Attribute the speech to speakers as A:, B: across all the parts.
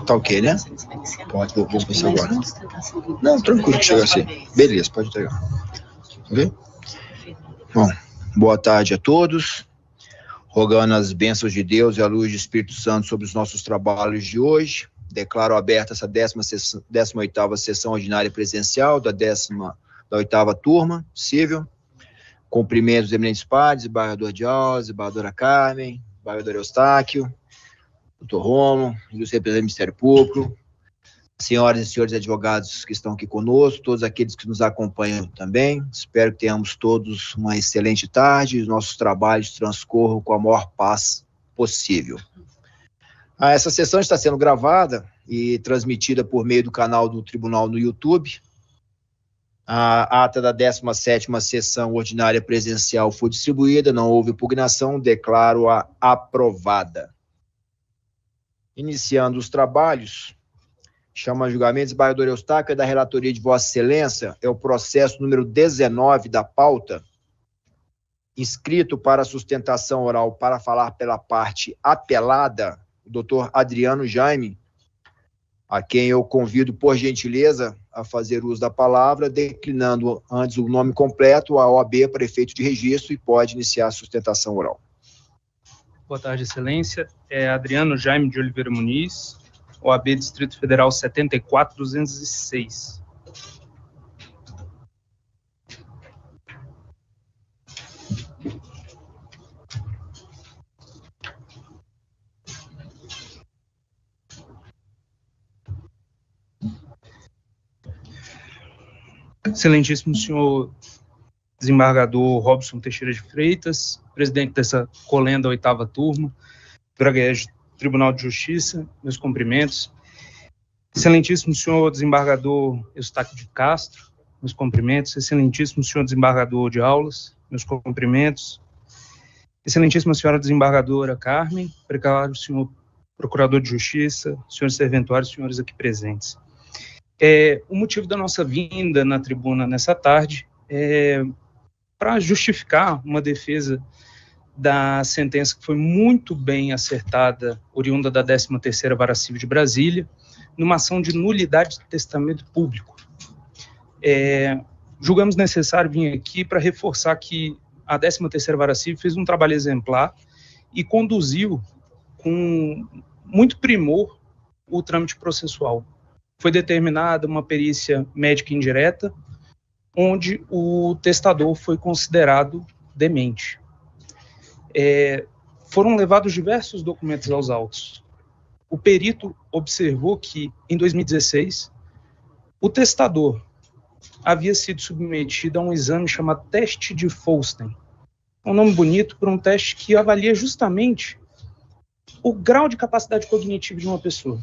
A: Tá ok, né? Pode, vou começar agora. Não, tranquilo, chega assim. Beleza, pode entregar. Ok? Bom, boa tarde a todos. Rogando as bênçãos de Deus e a luz do Espírito Santo sobre os nossos trabalhos de hoje. Declaro aberta essa 18ª sessão ordinária presencial da 8ª turma, civil. Cumprimentos dos eminentes padres, desembargador Dias, desembargadora Carmen, desembargador Eustáquio, doutor Romo, ilustre representante do Ministério Público, senhoras e senhores advogados que estão aqui conosco, todos aqueles que nos acompanham também. Espero que tenhamos todos uma excelente tarde e os nossos trabalhos transcorram com a maior paz possível. Essa sessão está sendo gravada e transmitida por meio do canal do Tribunal no YouTube. A ata da 17ª sessão ordinária presencial foi distribuída, não houve impugnação, declaro-a aprovada. Iniciando os trabalhos, chama a julgamento, desembargador Eustáquio, é da relatoria de Vossa Excelência, é o processo número 19 da pauta, inscrito para sustentação oral para falar pela parte apelada, o doutor Adriano Jaime, a quem eu convido, por gentileza, a fazer uso da palavra, declinando antes o nome completo, a OAB para efeito de registro, e pode iniciar a sustentação oral.
B: Boa tarde, Excelência. É Adriano Jaime de Oliveira Muniz, OAB Distrito Federal 74206. Excelentíssimo senhor desembargador Robson Teixeira de Freitas, presidente dessa colenda 8ª turma, Braguege Tribunal de Justiça, meus cumprimentos. Excelentíssimo senhor desembargador Eustáquio de Castro, meus cumprimentos. Excelentíssimo senhor desembargador de Aulas, meus cumprimentos. Excelentíssima senhora desembargadora Carmen, preclaro senhor procurador de Justiça, senhores serventuários, senhores aqui presentes. O motivo da nossa vinda na tribuna nessa tarde é para justificar uma defesa da sentença que foi muito bem acertada, oriunda da 13ª Vara Civil de Brasília, numa ação de nulidade de testamento público. Julgamos necessário vir aqui para reforçar que a 13ª Vara Civil fez um trabalho exemplar e conduziu com muito primor o trâmite processual. Foi determinada uma perícia médica indireta, onde o testador foi considerado demente. Foram levados diversos documentos aos autos. O perito observou que, em 2016, o testador havia sido submetido a um exame chamado teste de Folstein. Um nome bonito para um teste que avalia justamente o grau de capacidade cognitiva de uma pessoa.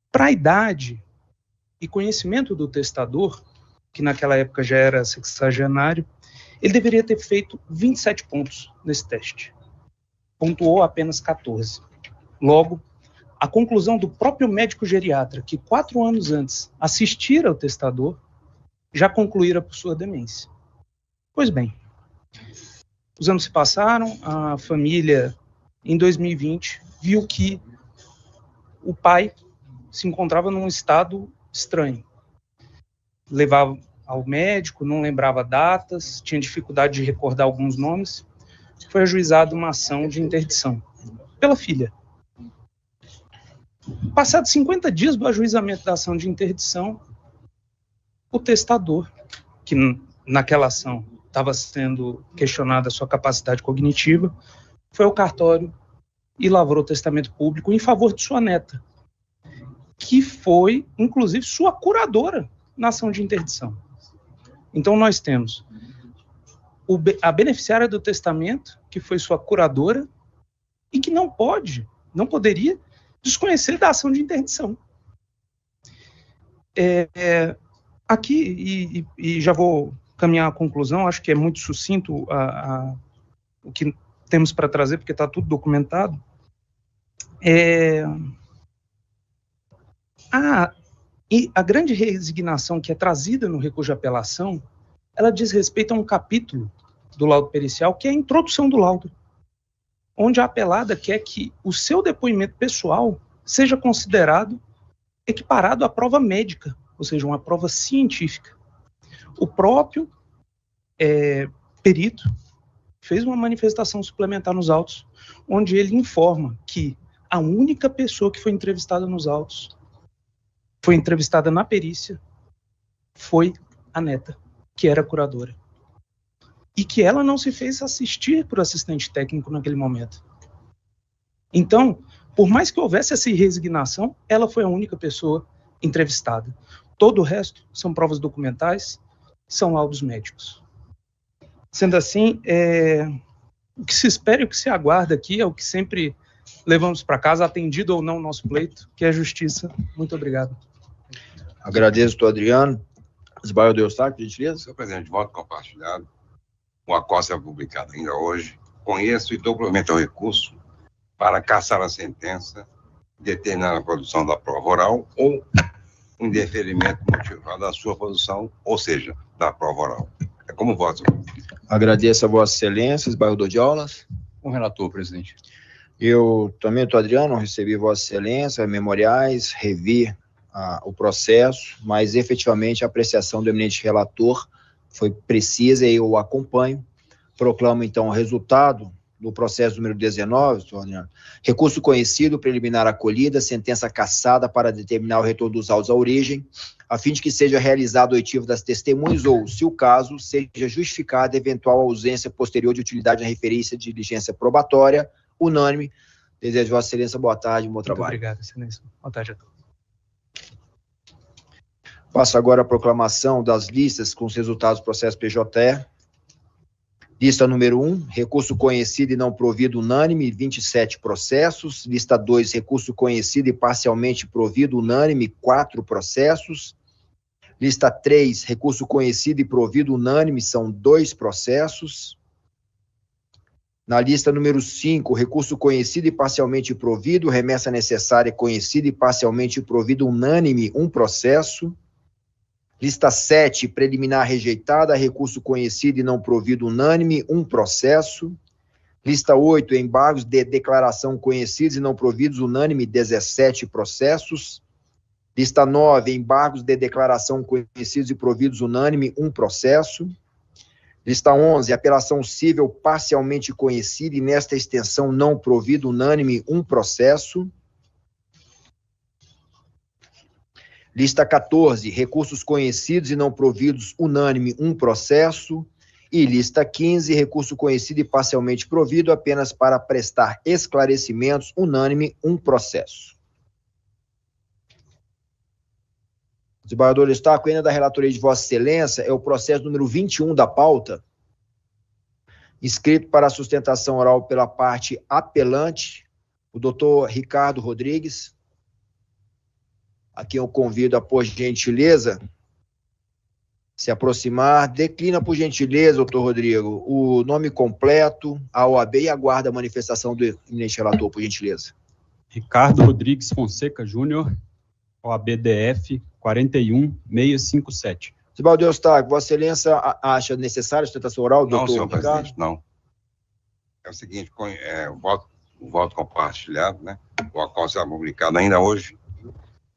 B: Para a idade e conhecimento do testador, que naquela época já era sexagenário, ele deveria ter feito 27 pontos nesse teste. Pontuou apenas 14. Logo, a conclusão do próprio médico geriatra, que 4 anos antes assistira ao testador, já concluíra por sua demência. Pois bem, os anos se passaram, a família, em 2020, viu que o pai se encontrava num estado estranho. Levava ao médico, não lembrava datas, tinha dificuldade de recordar alguns nomes. Foi ajuizada uma ação de interdição pela filha. Passados 50 dias do ajuizamento da ação de interdição, o testador, que naquela ação estava sendo questionada a sua capacidade cognitiva, foi ao cartório e lavrou testamento público em favor de sua neta, que foi, inclusive, sua curadora na ação de interdição. Então, nós temos a beneficiária do testamento, que foi sua curadora, e que não poderia desconhecer da ação de interdição. Aqui, e já vou caminhar à conclusão, acho que é muito sucinto o que temos para trazer, porque está tudo documentado. A grande resignação que é trazida no recurso de apelação, ela diz respeito a um capítulo do laudo pericial, que é a introdução do laudo, onde a apelada quer que o seu depoimento pessoal seja considerado equiparado à prova médica, ou seja, uma prova científica. O próprio perito fez uma manifestação suplementar nos autos, onde ele informa que a única pessoa que foi entrevistada nos autos, foi entrevistada na perícia, foi a neta, que era curadora. E que ela não se fez assistir por assistente técnico naquele momento. Então, por mais que houvesse essa resignação, ela foi a única pessoa entrevistada. Todo o resto são provas documentais, são laudos médicos. Sendo assim, o que se espera e o que se aguarda aqui é o que sempre levamos para casa, atendido ou não o nosso pleito, que é a justiça. Muito obrigado.
A: Agradeço, doutor Adriano. Desembargador Eustáquio, por gentileza.
C: Senhor presidente, voto compartilhado. O acordo será publicado ainda hoje. Conheço e dou provimento ao recurso para cassar a sentença, determinar a produção da prova oral ou um indeferimento motivado da sua produção, ou seja, da prova oral. É como voto.
A: Agradeço a Vossa Excelência, desembargador de aulas.
D: Com o relator, presidente.
A: Eu também, doutor Adriano, recebi Vossa Excelência, memoriais, revi o processo, mas efetivamente a apreciação do eminente relator foi precisa e eu acompanho. Proclamo, então, o resultado do processo número 19, doutor Adriano. Recurso conhecido, preliminar acolhida, sentença cassada para determinar o retorno dos autos à origem, a fim de que seja realizado o oitivo das testemunhas ou, se o caso, seja justificada eventual ausência posterior de utilidade na referência de diligência probatória, unânime. Desejo Vossa Excelência boa tarde, bom trabalho.
B: Muito obrigado, Excelência. Boa tarde a todos.
A: Passo agora a proclamação das listas com os resultados do processo PJE. Lista número 1, recurso conhecido e não provido unânime, 27 processos. Lista 2, recurso conhecido e parcialmente provido unânime, 4 processos. Lista 3, recurso conhecido e provido unânime, são 2 processos. Na lista número 5, recurso conhecido e parcialmente provido, remessa necessária conhecida e parcialmente provido unânime, 1 processo. Lista 7, preliminar rejeitada, recurso conhecido e não provido unânime, 1 processo. Lista 8, embargos de declaração conhecidos e não providos unânime, 17 processos. Lista 9, embargos de declaração conhecidos e providos unânime, 1 processo. Lista 11, apelação cível parcialmente conhecida e nesta extensão não provido unânime, 1 processo. Lista 14, recursos conhecidos e não providos unânime, 1 processo. E lista 15, recurso conhecido e parcialmente provido apenas para prestar esclarecimentos, unânime, 1 processo. Desembargador Eustáquio, ainda da relatoria de Vossa Excelência, é o processo número 21 da pauta, inscrito para a sustentação oral pela parte apelante, o doutor Ricardo Rodrigues, a quem eu convido a, por gentileza, se aproximar. Declina, por gentileza, doutor Rodrigo, o nome completo, a OAB e aguarda a manifestação do eminente relator, por gentileza.
D: Ricardo Rodrigues Fonseca Júnior, OAB-DF 41657.
A: Desembargador Eustáquio, Vossa Excelência acha necessária a sustentação oral do doutor
C: Senhor
A: Ricardo?
C: presidente, não. É o seguinte, o voto compartilhado, né? O acordo será publicado ainda hoje.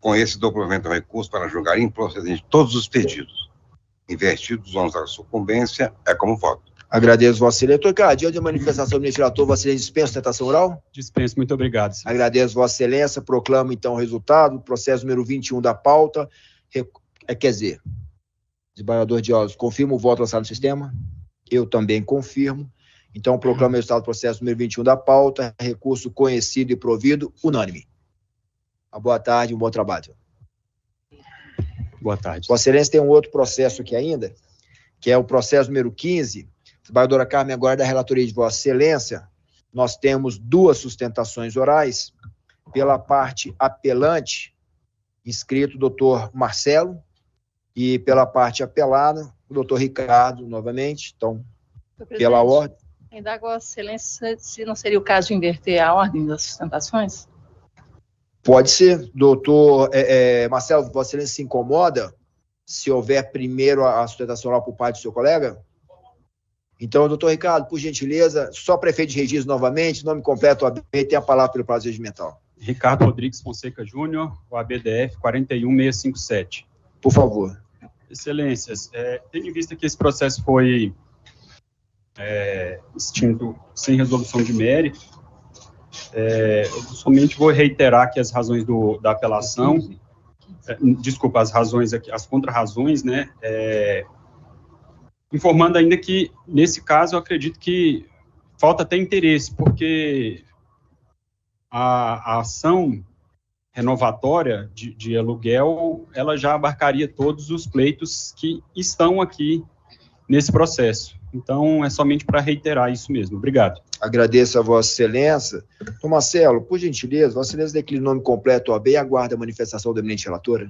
C: Com esse, dou provimento ao recurso para julgar improcedente todos os pedidos. Investidos os ônus da sucumbência, é como voto.
A: Agradeço, Vossa Excelência. Doutor Ricardo, diante da manifestação do ministro relator, Vossa Excelência dispensa a sustentação oral?
D: Dispenso, muito obrigado. Senhor.
A: Agradeço, Vossa Excelência. Proclamo, então, o resultado. Processo número 21 da pauta. Quer dizer, desembargador de aulas, confirma o voto lançado no sistema? Eu também confirmo. Então, proclamo o resultado do processo número 21 da pauta. Recurso conhecido e provido, unânime. Uma boa tarde, um bom trabalho.
D: Boa tarde.
A: Vossa Excelência tem um outro processo aqui ainda, que é o processo número 15. Desembargadora Carmen, agora da relatoria de Vossa Excelência, nós temos 2 sustentações orais. Pela parte apelante, inscrito o doutor Marcelo, e pela parte apelada, o doutor Ricardo, novamente. Então, pela ordem.
E: Indago a Vossa Excelência se não seria o caso de inverter a ordem das sustentações?
A: Pode ser. Doutor Marcelo, Vossa Excelência se incomoda se houver primeiro a sustentação oral por parte do seu colega? Então, doutor Ricardo, por gentileza, só prefeito de registro novamente, nome completo, tem a palavra pelo prazo regimental.
D: Ricardo Rodrigues Fonseca Júnior, OAB-DF 41657.
A: Por favor.
D: Excelências, tendo em vista que esse processo foi extinto sem resolução de mérito, eu somente vou reiterar aqui as razões da apelação, desculpa, as razões aqui, as contrarrazões, né, informando ainda que, nesse caso, eu acredito que falta até interesse, porque a ação renovatória de aluguel, ela já abarcaria todos os pleitos que estão aqui nesse processo. Então, é somente para reiterar isso mesmo. Obrigado.
A: Agradeço a Vossa Excelência. Dr. Marcelo, por gentileza, Vossa Excelência declina o nome completo OAB e aguarda a manifestação da eminente relatora.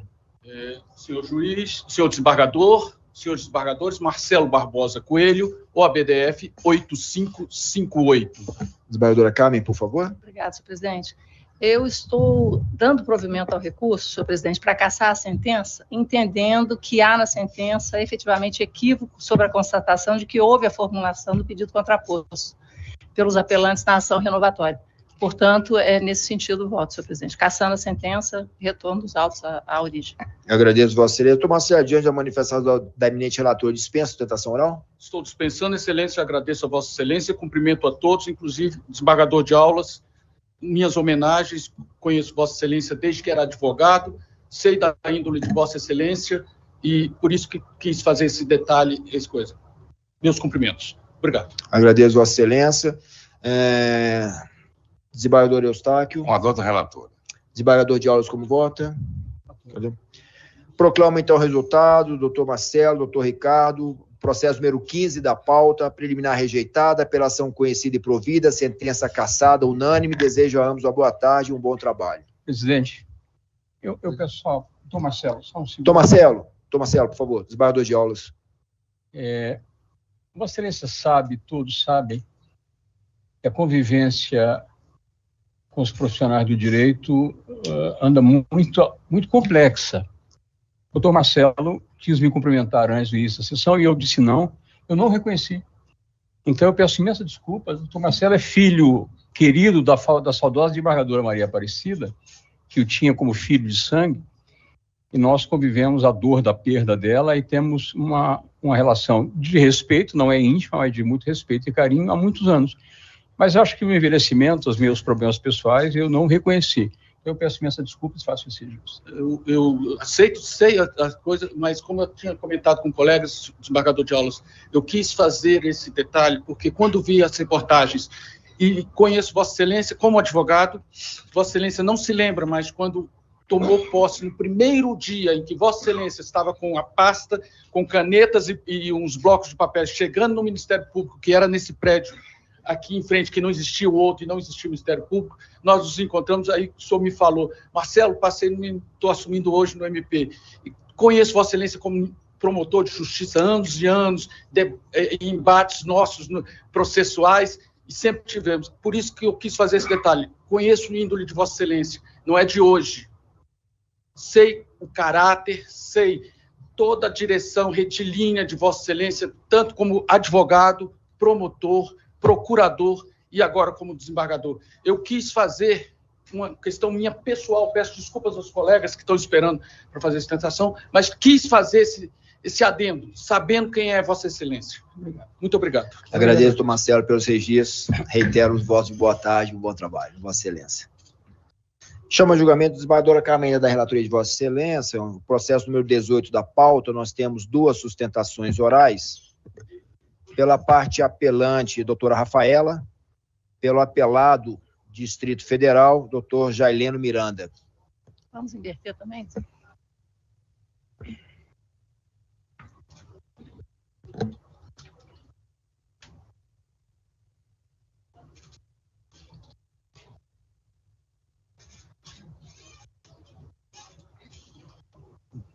F: Senhor juiz, senhor desembargador, senhores desembargadores, Marcelo Barbosa Coelho, OAB-DF 8558.
A: Desembargadora Carmen, por favor.
E: Obrigada, senhor presidente. Eu estou dando provimento ao recurso, senhor presidente, para cassar a sentença, entendendo que há na sentença efetivamente equívoco sobre a constatação de que houve a formulação do pedido contraposto pelos apelantes na ação renovatória. Portanto, é nesse sentido o voto, senhor presidente. Cassando a sentença, retorno dos autos à origem.
A: Agradeço, Vossa Excelência. Tomar-se adiante a manifestação da eminente relatora. Dispensa sustentação oral?
F: Estou dispensando, Excelência, agradeço a Vossa Excelência, cumprimento a todos, inclusive desembargador de aulas, minhas homenagens, conheço Vossa Excelência desde que era advogado, sei da índole de Vossa Excelência e por isso que quis fazer esse detalhe, essa coisa. Meus cumprimentos. Obrigado.
A: Agradeço, Vossa Excelência. Desembargador Eustáquio.
C: Com a nota relatora.
A: Desembargador de aulas, como vota? Cadê? Proclamo, então, o resultado. Doutor Marcelo, doutor Ricardo, processo número 15 da pauta, preliminar rejeitada, apelação conhecida e provida, sentença cassada, unânime. Desejo a ambos uma boa tarde e um bom trabalho.
G: Presidente, eu peço só, doutor Marcelo, só um segundo.
A: Doutor Marcelo, por favor, desembargador de aulas.
G: Vossa Excelência sabe, todos sabem, que a convivência com os profissionais do direito anda muito complexa. O doutor Marcelo quis me cumprimentar antes do início da sessão e eu disse não, eu não reconheci. Então eu peço imensa desculpa. O doutor Marcelo é filho querido da saudosa desembargadora Maria Aparecida, que o tinha como filho de sangue, e nós convivemos a dor da perda dela e temos uma relação de respeito, não é íntima, mas de muito respeito e carinho há muitos anos. Mas acho que o envelhecimento, os meus problemas pessoais, eu não reconheci. Eu peço imensa desculpa e faço esse justo.
F: Eu aceito, sei a coisa, mas como eu tinha comentado com colegas, desembargador de aulas, eu quis fazer esse detalhe, porque quando vi as reportagens, e conheço Vossa Excelência como advogado, Vossa Excelência não se lembra, mas quando tomou posse no primeiro dia em que Vossa Excelência estava com a pasta, com canetas e uns blocos de papel, chegando no Ministério Público, que era nesse prédio, aqui em frente, que não existia o outro e não existia o Ministério Público, nós nos encontramos, aí o senhor me falou, Marcelo, estou assumindo hoje no MP, e conheço Vossa Excelência como promotor de justiça há anos e anos, embates nossos processuais, e sempre tivemos. Por isso que eu quis fazer esse detalhe. Conheço o índole de Vossa Excelência, não é de hoje. Sei o caráter, sei toda a direção retilínea de Vossa Excelência, tanto como advogado, promotor, procurador e agora como desembargador. Eu quis fazer uma questão minha pessoal, peço desculpas aos colegas que estão esperando para fazer essa tentação, mas quis fazer esse adendo, sabendo quem é Vossa Excelência. Muito obrigado.
A: Agradeço, doutor Marcelo, pelos registros. Reitero os votos de boa tarde e um bom trabalho, Vossa Excelência. Chama a julgamento do desembargadora Carmen da relatoria de Vossa Excelência, o processo número 18 da pauta, nós temos duas sustentações orais. Pela parte apelante, doutora Rafaela, pelo apelado Distrito Federal, doutor Jaileno Miranda.
E: Vamos inverter também?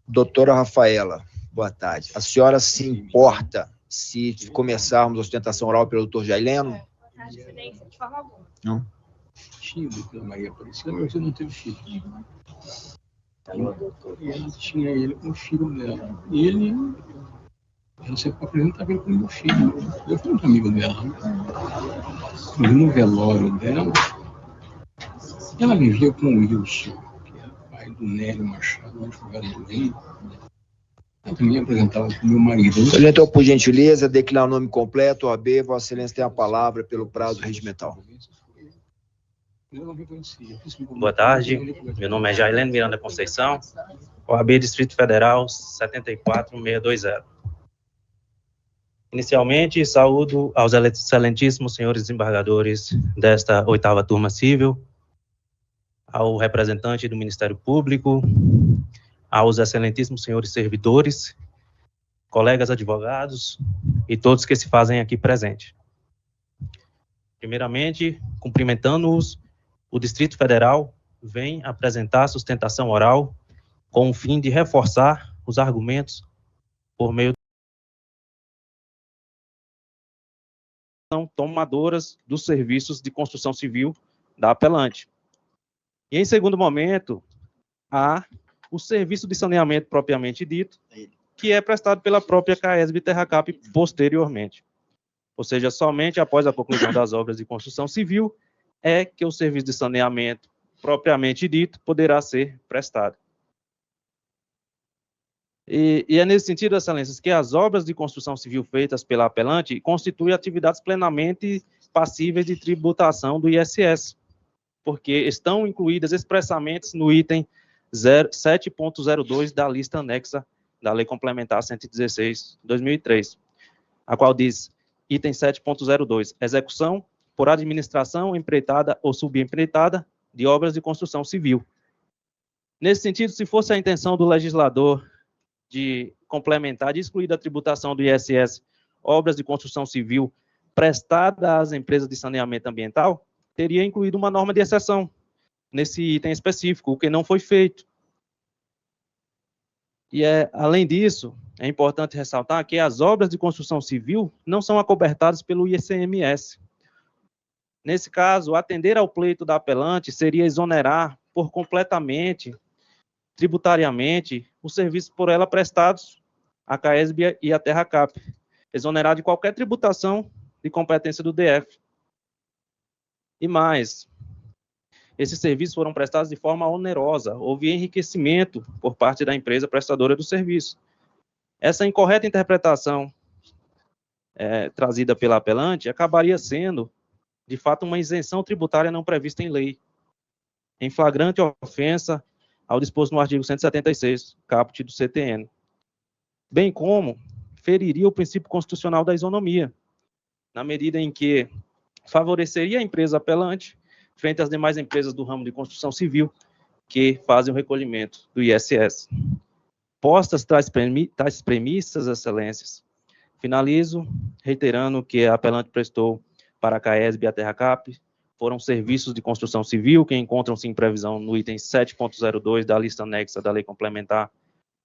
A: Doutora Rafaela, boa tarde. A senhora se importa se começarmos a sustentação oral pelo doutor Jaileno?
E: Boa tarde, Excelência, de forma alguma.
A: Não?
G: Tinha, doutora Maria Aparecida, mas você não teve filho. E ela tinha ele como filho dela. E ela sempre apresentava ele como meu filho. Eu fui muito amigo dela. No velório dela, Ela vivia com o Wilson, que é pai do Nélio Machado, um advogado do Rio. Eu também apresentava com meu marido.
A: Então, por gentileza, declarar o nome completo, OAB, Vossa Excelência tem a palavra pelo prazo regimental.
H: Boa tarde, meu nome é Jailene Miranda Conceição, OAB Distrito Federal 74620. Inicialmente, saúdo aos excelentíssimos senhores desembargadores desta 8ª Turma Civil, ao representante do Ministério Público, aos excelentíssimos senhores servidores, colegas advogados e todos que se fazem aqui presente. Primeiramente, cumprimentando-os, o Distrito Federal vem apresentar sustentação oral com o fim de reforçar os argumentos por meio tomadoras dos serviços de construção civil da apelante. E, em segundo momento, há o serviço de saneamento propriamente dito, que é prestado pela própria CAESB Terracap posteriormente. Ou seja, somente após a conclusão das obras de construção civil é que o serviço de saneamento propriamente dito poderá ser prestado. E é nesse sentido, excelências, que as obras de construção civil feitas pela apelante constituem atividades plenamente passíveis de tributação do ISS, porque estão incluídas expressamente no item 7.02 da lista anexa da Lei Complementar 116/2003, a qual diz, item 7.02, execução por administração, empreitada ou subempreitada de obras de construção civil. Nesse sentido, se fosse a intenção do legislador de complementar, de excluir da tributação do ISS obras de construção civil prestada às empresas de saneamento ambiental, teria incluído uma norma de exceção nesse item específico, o que não foi feito. E, além disso, é importante ressaltar que as obras de construção civil não são acobertadas pelo ICMS. Nesse caso, atender ao pleito da apelante seria exonerar por completamente, tributariamente, os serviços por ela prestados à CAESB e à Terracap, exonerar de qualquer tributação de competência do DF. E mais, esses serviços foram prestados de forma onerosa, houve enriquecimento por parte da empresa prestadora do serviço. Essa incorreta interpretação trazida pela apelante acabaria sendo, de fato, uma isenção tributária não prevista em lei, em flagrante ofensa ao disposto no artigo 176, caput do CTN, bem como feriria o princípio constitucional da isonomia, na medida em que favoreceria a empresa apelante frente às demais empresas do ramo de construção civil que fazem o recolhimento do ISS. Postas tais premissas, excelências, finalizo reiterando que a apelante prestou para a CAESB e a Terracap foram serviços de construção civil que encontram-se em previsão no item 7.02 da lista anexa da Lei Complementar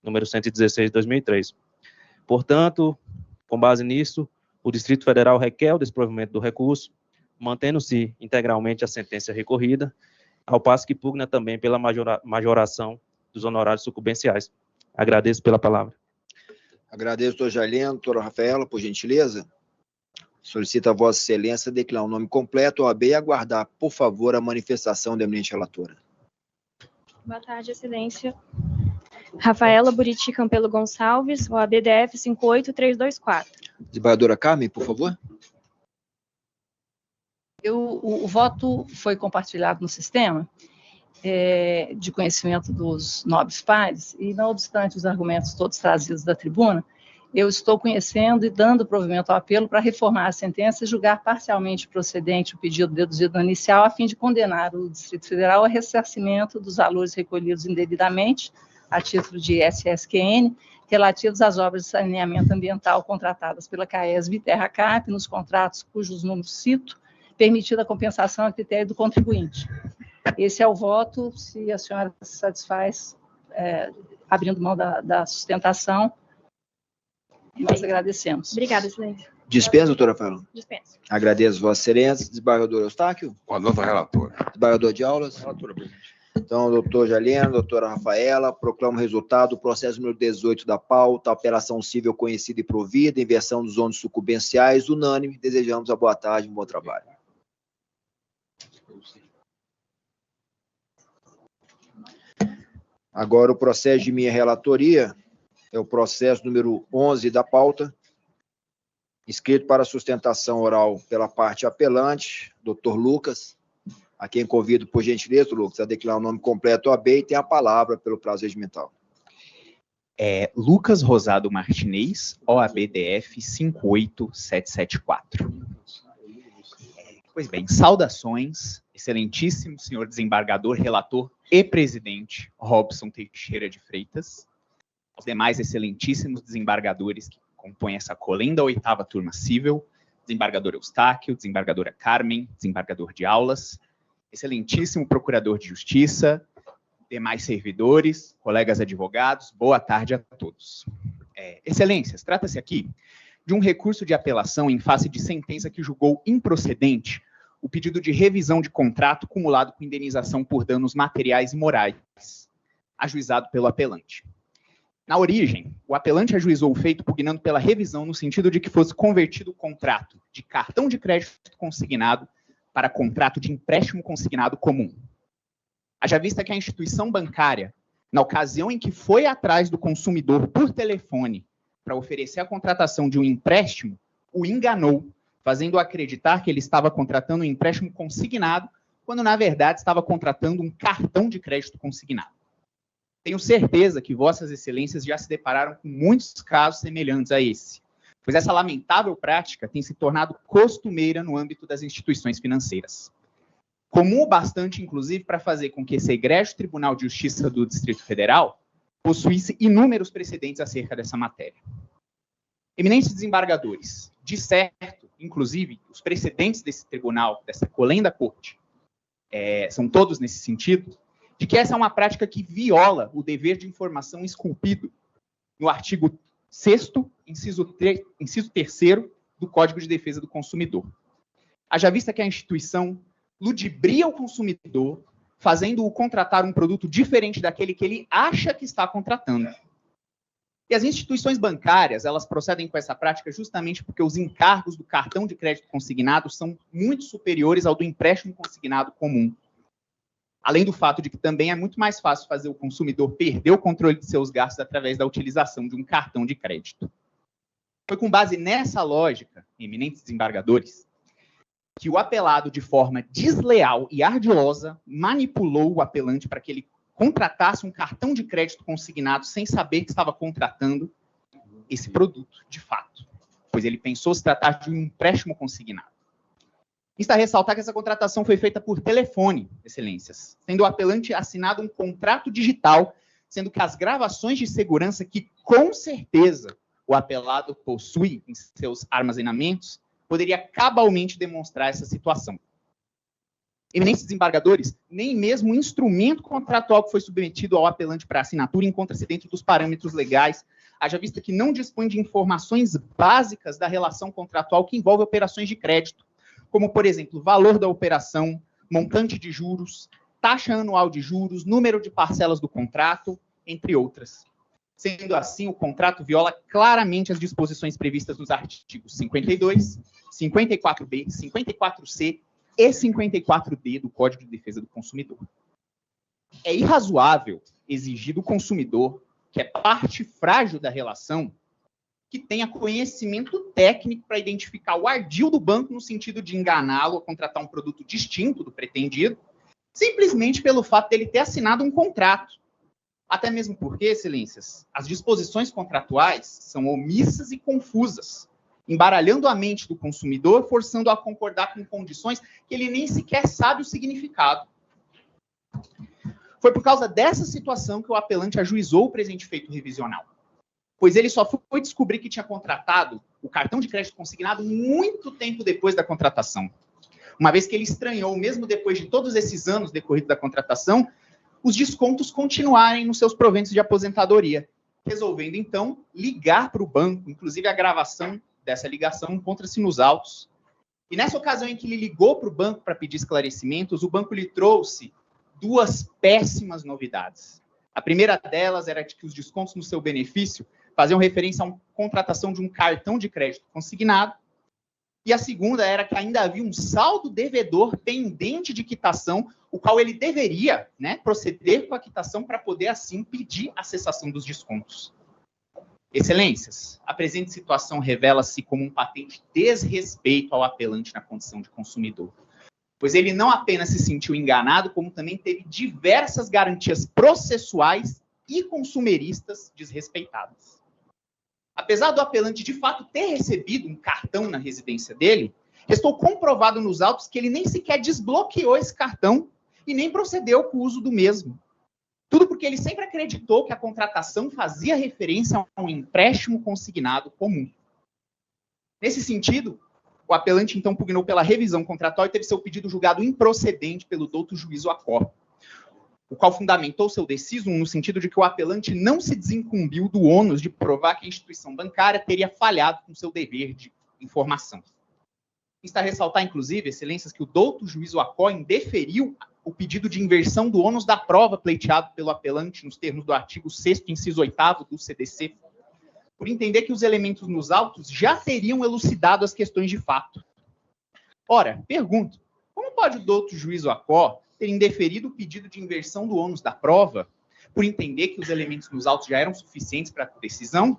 H: número 116/2003. Portanto, com base nisso, o Distrito Federal requer o desprovimento do recurso, mantendo-se integralmente a sentença recorrida, ao passo que pugna também pela majoração dos honorários sucumbenciais. Agradeço pela palavra.
A: Agradeço, doutor Jailene. Doutora Rafaela, por gentileza. Solicito a Vossa Excelência declarar o nome completo, OAB, e aguardar, por favor, a manifestação da eminente relatora.
I: Boa tarde, Excelência. Rafaela Buriti Campelo Gonçalves, OAB-DF 58324.
A: Desembargadora Carmen, por favor.
E: O voto foi compartilhado no sistema de conhecimento dos nobres pares, e não obstante os argumentos todos trazidos da tribuna, eu estou conhecendo e dando provimento ao apelo para reformar a sentença e julgar parcialmente procedente o pedido deduzido no inicial, a fim de condenar o Distrito Federal a ressarcimento dos valores recolhidos indevidamente, a título de SSQN, relativos às obras de saneamento ambiental contratadas pela CAESB e Terracap, nos contratos cujos números cito, permitida a compensação a critério do contribuinte. Esse é o voto, se a senhora se satisfaz, abrindo mão da sustentação, nós agradecemos.
I: Obrigada, Excelência.
A: Dispensa, doutora Rafaela?
I: Dispensa.
A: Agradeço, Vossa Excelência. Desembargador Eustáquio?
C: Com a nota relatora.
A: Desembargador de aulas? Relatora, presidente. Então, doutor Jailene, doutora Rafaela, proclamo o resultado do processo número 18 da pauta, apelação civil conhecida e provida, inversão dos ônus sucumbenciais, unânime. Desejamos a boa tarde e um bom trabalho. Agora, o processo de minha relatoria é o processo número 11 da pauta, escrito para sustentação oral pela parte apelante, Dr. Lucas, a quem convido, por gentileza, Lucas, a declarar o nome completo OAB e tem a palavra pelo prazo regimental.
J: Lucas Rosado Martinez, OAB-DF 58774. Pois bem, saudações, excelentíssimo senhor desembargador, relator e presidente Robson Teixeira de Freitas, aos demais excelentíssimos desembargadores que compõem essa colenda 8ª turma civil, desembargador Eustáquio, desembargadora Carmen, desembargador de aulas, excelentíssimo procurador de justiça, demais servidores, colegas advogados, boa tarde a todos. Excelências, trata-se aqui de um recurso de apelação em face de sentença que julgou improcedente o pedido de revisão de contrato cumulado com indenização por danos materiais e morais, ajuizado pelo apelante. Na origem, o apelante ajuizou o feito pugnando pela revisão no sentido de que fosse convertido o contrato de cartão de crédito consignado para contrato de empréstimo consignado comum. Haja vista que a instituição bancária, na ocasião em que foi atrás do consumidor por telefone para oferecer a contratação de um empréstimo, o enganou, fazendo acreditar que ele estava contratando um empréstimo consignado, quando, na verdade, estava contratando um cartão de crédito consignado. Tenho certeza que vossas excelências já se depararam com muitos casos semelhantes a esse, pois essa lamentável prática tem se tornado costumeira no âmbito das instituições financeiras. Comum o bastante, inclusive, para fazer com que esse egrégio Tribunal de Justiça do Distrito Federal possuísse inúmeros precedentes acerca dessa matéria. Eminentes desembargadores, de certo, inclusive, os precedentes desse tribunal, dessa colenda corte, são todos nesse sentido, de que essa é uma prática que viola o dever de informação esculpido no artigo 6º, inciso 3º do Código de Defesa do Consumidor. Haja vista que a instituição ludibria o consumidor, fazendo-o contratar um produto diferente daquele que ele acha que está contratando. E as instituições bancárias, elas procedem com essa prática justamente porque os encargos do cartão de crédito consignado são muito superiores ao do empréstimo consignado comum. Além do fato de que também é muito mais fácil fazer o consumidor perder o controle de seus gastos através da utilização de um cartão de crédito. Foi com base nessa lógica, eminentes desembargadores, que o apelado, de forma desleal e ardilosa, manipulou o apelante para que ele contratasse um cartão de crédito consignado sem saber que estava contratando esse produto, de fato, pois ele pensou se tratar de um empréstimo consignado. Está a ressaltar que essa contratação foi feita por telefone, excelências, tendo o apelante assinado um contrato digital, sendo que as gravações de segurança que, com certeza, o apelado possui em seus armazenamentos, poderia cabalmente demonstrar essa situação. Eminentes desembargadores, nem mesmo o instrumento contratual que foi submetido ao apelante para assinatura encontra-se dentro dos parâmetros legais, haja vista que não dispõe de informações básicas da relação contratual que envolve operações de crédito, como, por exemplo, valor da operação, montante de juros, taxa anual de juros, número de parcelas do contrato, entre outras. Sendo assim, o contrato viola claramente as disposições previstas nos artigos 52, 54B, 54C e 54D do Código de Defesa do Consumidor. É irrazoável exigir do consumidor, que é parte frágil da relação, que tenha conhecimento técnico para identificar o ardil do banco no sentido de enganá-lo a contratar um produto distinto do pretendido, simplesmente pelo fato dele ter assinado um contrato. Até mesmo porque, excelências, as disposições contratuais são omissas e confusas, embaralhando a mente do consumidor, forçando-o a concordar com condições que ele nem sequer sabe o significado. Foi por causa dessa situação que o apelante ajuizou o presente feito revisional, pois ele só foi descobrir que tinha contratado o cartão de crédito consignado muito tempo depois da contratação. Uma vez que ele estranhou, mesmo depois de todos esses anos decorridos da contratação, os descontos continuarem nos seus proventos de aposentadoria, resolvendo, então, ligar para o banco, inclusive a gravação dessa ligação encontra-se nos autos. E nessa ocasião em que ele ligou para o banco para pedir esclarecimentos, o banco lhe trouxe duas péssimas novidades. A primeira delas era de que os descontos no seu benefício faziam referência a uma contratação de um cartão de crédito consignado, E a segunda era que ainda havia um saldo devedor pendente de quitação, o qual ele deveria, né, proceder com a quitação para poder, assim, pedir a cessação dos descontos. Excelências, a presente situação revela-se como um patente desrespeito ao apelante na condição de consumidor, pois ele não apenas se sentiu enganado, como também teve diversas garantias processuais e consumeristas desrespeitadas. Apesar do apelante, de fato, ter recebido um cartão na residência dele, restou comprovado nos autos que ele nem sequer desbloqueou esse cartão e nem procedeu com o uso do mesmo. Tudo porque ele sempre acreditou que a contratação fazia referência a um empréstimo consignado comum. Nesse sentido, o apelante, então, pugnou pela revisão contratual e teve seu pedido julgado improcedente pelo douto juiz Acó, o qual fundamentou seu decisum no sentido de que o apelante não se desincumbiu do ônus de provar que a instituição bancária teria falhado com seu dever de informação. Está a ressaltar, inclusive, excelências, que o douto juiz Acó indeferiu o pedido de inversão do ônus da prova pleiteado pelo apelante nos termos do artigo 6º, inciso 8º do CDC, por entender que os elementos nos autos já teriam elucidado as questões de fato. Ora, pergunto, como pode o douto juiz Acó ter indeferido o pedido de inversão do ônus da prova, por entender que os elementos nos autos já eram suficientes para a decisão,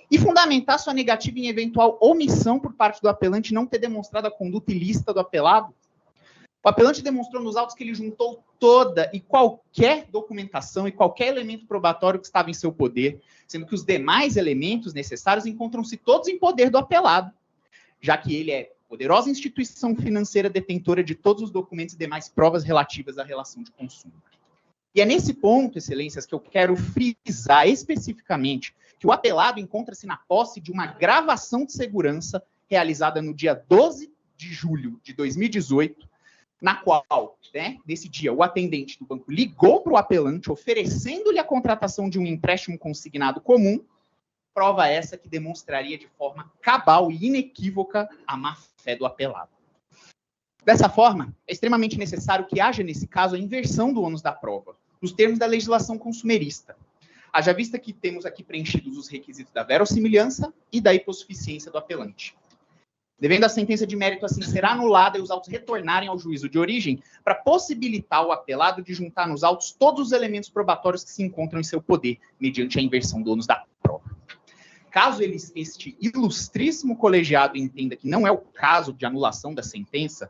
J: e fundamentar sua negativa em eventual omissão por parte do apelante não ter demonstrado a conduta ilícita do apelado? O apelante demonstrou nos autos que ele juntou toda e qualquer documentação e qualquer elemento probatório que estava em seu poder, sendo que os demais elementos necessários encontram-se todos em poder do apelado, já que ele é poderosa instituição financeira detentora de todos os documentos e demais provas relativas à relação de consumo. E é nesse ponto, excelências, que eu quero frisar especificamente que o apelado encontra-se na posse de uma gravação de segurança realizada no dia 12 de julho de 2018, na qual, né, nesse dia, o atendente do banco ligou para o apelante oferecendo-lhe a contratação de um empréstimo consignado comum, prova essa que demonstraria de forma cabal e inequívoca a má-fé do apelado. Dessa forma, é extremamente necessário que haja, nesse caso, a inversão do ônus da prova, nos termos da legislação consumerista. Haja vista que temos aqui preenchidos os requisitos da verossimilhança e da hipossuficiência do apelante. Devendo a sentença de mérito assim ser anulada e os autos retornarem ao juízo de origem, para possibilitar o apelado de juntar nos autos todos os elementos probatórios que se encontram em seu poder, mediante a inversão do ônus da prova. Caso este ilustríssimo colegiado entenda que não é o caso de anulação da sentença,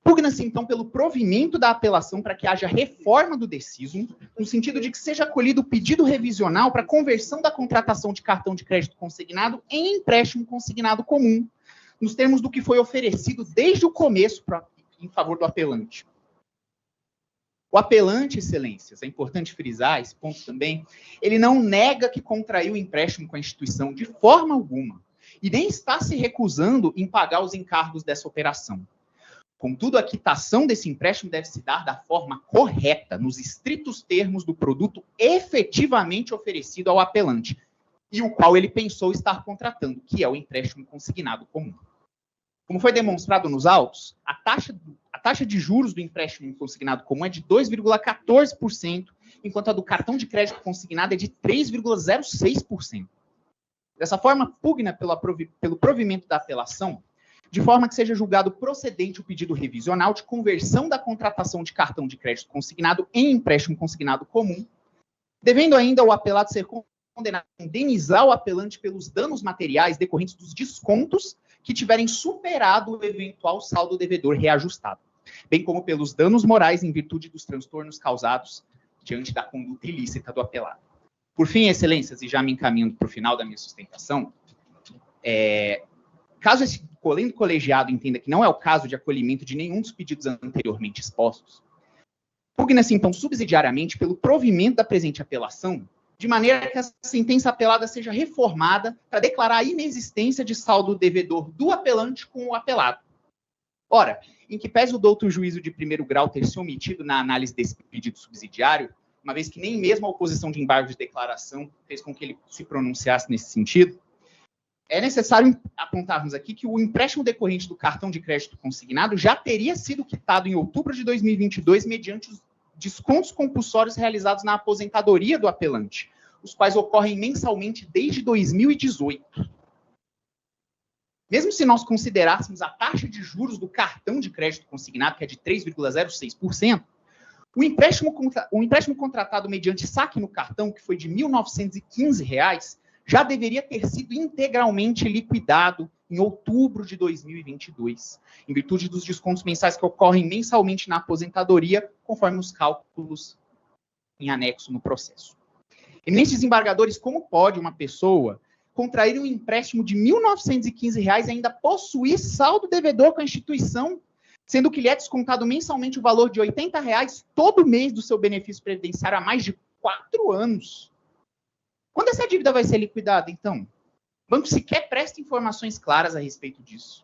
J: pugna-se então pelo provimento da apelação para que haja reforma do decisum, no sentido de que seja acolhido o pedido revisional para conversão da contratação de cartão de crédito consignado em empréstimo consignado comum, nos termos do que foi oferecido desde o começo em favor do apelante. O apelante, excelências, é importante frisar esse ponto também, ele não nega que contraiu o empréstimo com a instituição de forma alguma, e nem está se recusando em pagar os encargos dessa operação. Contudo, a quitação desse empréstimo deve se dar da forma correta, nos estritos termos do produto efetivamente oferecido ao apelante, e o qual ele pensou estar contratando, que é o empréstimo consignado comum. Como foi demonstrado nos autos, a taxa de juros do empréstimo consignado comum é de 2,14%, enquanto a do cartão de crédito consignado é de 3,06%. Dessa forma, pugna pelo provimento da apelação, de forma que seja julgado procedente o pedido revisional de conversão da contratação de cartão de crédito consignado em empréstimo consignado comum, devendo ainda o apelado ser condenado a indenizar o apelante pelos danos materiais decorrentes dos descontos que tiverem superado o eventual saldo devedor reajustado, bem como pelos danos morais em virtude dos transtornos causados diante da conduta ilícita do apelado. Por fim, excelências, e já me encaminhando para o final da minha sustentação, caso esse colegiado entenda que não é o caso de acolhimento de nenhum dos pedidos anteriormente expostos, pugna-se então subsidiariamente pelo provimento da presente apelação, de maneira que a sentença apelada seja reformada para declarar a inexistência de saldo devedor do apelante com o apelado. Ora, em que pese o douto juízo de primeiro grau ter se omitido na análise desse pedido subsidiário, uma vez que nem mesmo a oposição de embargo de declaração fez com que ele se pronunciasse nesse sentido, é necessário apontarmos aqui que o empréstimo decorrente do cartão de crédito consignado já teria sido quitado em outubro de 2022 mediante os descontos compulsórios realizados na aposentadoria do apelante, os quais ocorrem mensalmente desde 2018. Mesmo se nós considerássemos a taxa de juros do cartão de crédito consignado, que é de 3,06%, o empréstimo contratado mediante saque no cartão, que foi de R$ 1.915, já deveria ter sido integralmente liquidado em outubro de 2022, em virtude dos descontos mensais que ocorrem mensalmente na aposentadoria, conforme os cálculos em anexo no processo. Eminentes desembargadores, como pode uma pessoa contrair um empréstimo de R$ 1.915 e ainda possuir saldo devedor com a instituição, sendo que lhe é descontado mensalmente o valor de R$ 80 todo mês do seu benefício previdenciário há mais de 4 anos? Quando essa dívida vai ser liquidada, então? O banco sequer presta informações claras a respeito disso.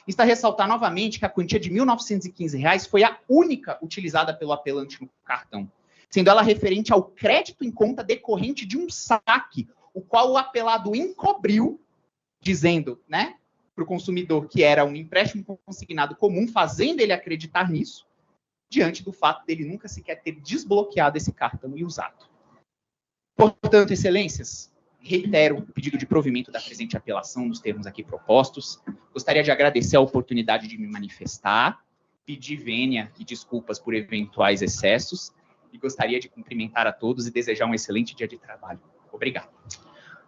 J: Está a ressaltar novamente que a quantia de R$ 1.915 foi a única utilizada pelo apelante no cartão, sendo ela referente ao crédito em conta decorrente de um saque, o qual o apelado encobriu, dizendo, né, para o consumidor que era um empréstimo consignado comum, fazendo ele acreditar nisso, diante do fato dele nunca sequer ter desbloqueado esse cartão e usado. Portanto, excelências, reitero o pedido de provimento da presente apelação nos termos aqui propostos. Gostaria de agradecer a oportunidade de me manifestar, pedir vênia e desculpas por eventuais excessos, e gostaria de cumprimentar a todos e desejar um excelente dia de trabalho. Obrigado.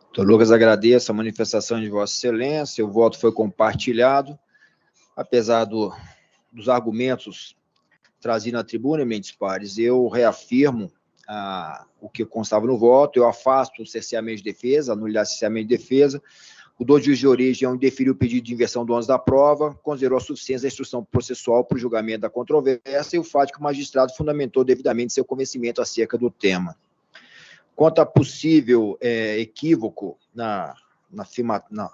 A: Doutor Lucas, agradeço a manifestação de Vossa Excelência, o voto foi compartilhado, apesar dos argumentos trazidos na tribuna, eminentes pares, eu reafirmo o que constava no voto, eu afasto o cerceamento de defesa, a nulidade do cerceamento de defesa, o do juiz de origem, onde deferiu o pedido de inversão do ônus da prova, considerou a suficiência da instrução processual para o julgamento da controvérsia e o fato que o magistrado fundamentou devidamente seu convencimento acerca do tema. Quanto a possível equívoco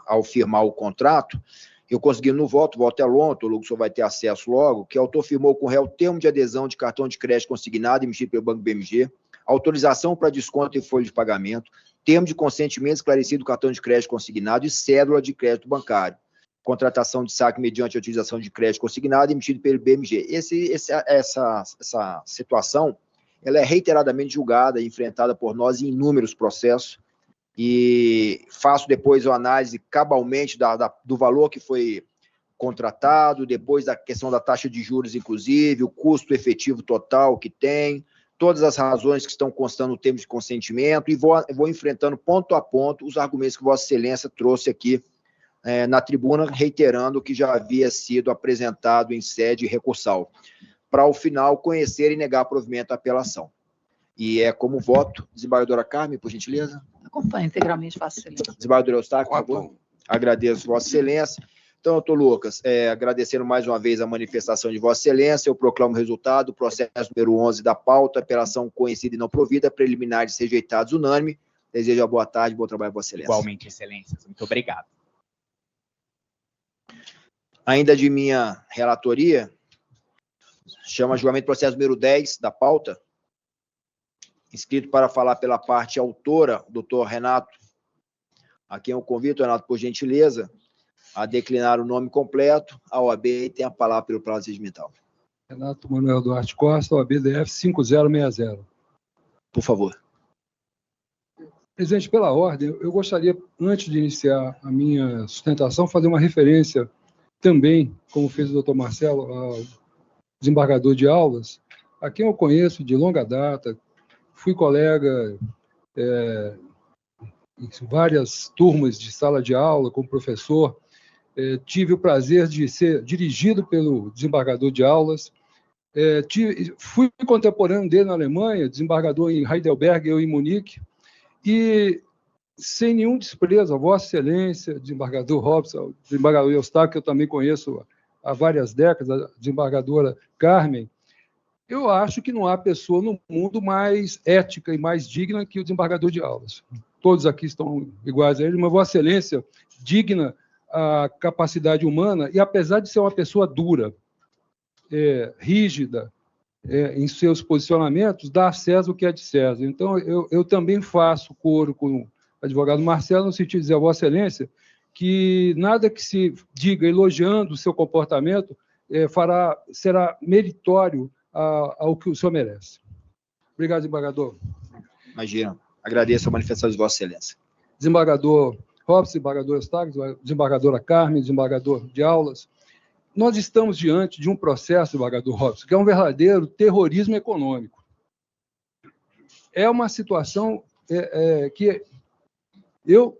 A: ao firmar o contrato, eu consegui no voto, o voto é longo, o Lucas só vai ter acesso logo, que o autor firmou com o réu termo de adesão de cartão de crédito consignado emitido pelo Banco BMG, autorização para desconto em folha de pagamento, termo de consentimento esclarecido do cartão de crédito consignado e cédula de crédito bancário, contratação de saque mediante a utilização de crédito consignado emitido pelo BMG. Essa situação, ela é reiteradamente julgada e enfrentada por nós em inúmeros processos, e faço depois uma análise cabalmente do valor que foi contratado, depois da questão da taxa de juros, inclusive, o custo efetivo total que tem, todas as razões que estão constando no termo de consentimento, e vou enfrentando ponto a ponto os argumentos que Vossa Excelência trouxe aqui na tribuna, reiterando o que já havia sido apresentado em sede recursal, para, ao final, conhecer e negar provimento à apelação. E é como voto. Desembargadora Carmen, por gentileza.
E: Acompanho integralmente, Vossa Excelência.
A: Desembargador Eustáquio, por favor. Agradeço, Vossa Excelência. Então, doutor Lucas, agradecendo mais uma vez a manifestação de Vossa Excelência, eu proclamo o resultado, processo número 11 da pauta, apelação conhecida e não provida, preliminares rejeitados, unânime. Desejo uma boa tarde, bom trabalho, Vossa Excelência.
J: Igualmente, Excelências. Muito obrigado.
A: Ainda de minha relatoria, chama julgamento processo número 10 da pauta, inscrito para falar pela parte autora, o doutor Renato, a quem eu convido, Renato, por gentileza, a declinar o nome completo, a OAB tem a palavra pelo prazo regimental.
K: Renato Manuel Duarte Costa, OAB-DF 5060.
A: Por favor.
K: Presidente, pela ordem, eu gostaria, antes de iniciar a minha sustentação, fazer uma referência também, como fez o doutor Marcelo, ao desembargador de aulas, a quem eu conheço de longa data, fui colega em várias turmas de sala de aula como professor, tive o prazer de ser dirigido pelo desembargador de aulas, fui contemporâneo dele na Alemanha, desembargador em Heidelberg, eu em Munique, e sem nenhum desprezo a Vossa Excelência, desembargador Robson, desembargador Eustáquio, que eu também conheço há várias décadas, a desembargadora Carmen, eu acho que não há pessoa no mundo mais ética e mais digna que o desembargador de aulas. Todos aqui estão iguais a ele, mas Vossa Excelência, digna a capacidade humana, e apesar de ser uma pessoa dura, rígida, em seus posicionamentos, dá a César o que é de César. Então, eu também faço coro com o advogado Marcelo, no sentido de dizer a Vossa Excelência que nada que se diga elogiando o seu comportamento será meritório ao que o senhor merece. Obrigado, desembargador.
A: Imagina. Agradeço a manifestação de Vossa Excelência.
K: Desembargador Robson, desembargador Eustáquio, desembargadora Carmen, desembargador de Aulas, nós estamos diante de um processo, desembargador Robson, que é um verdadeiro terrorismo econômico. É uma situação que eu,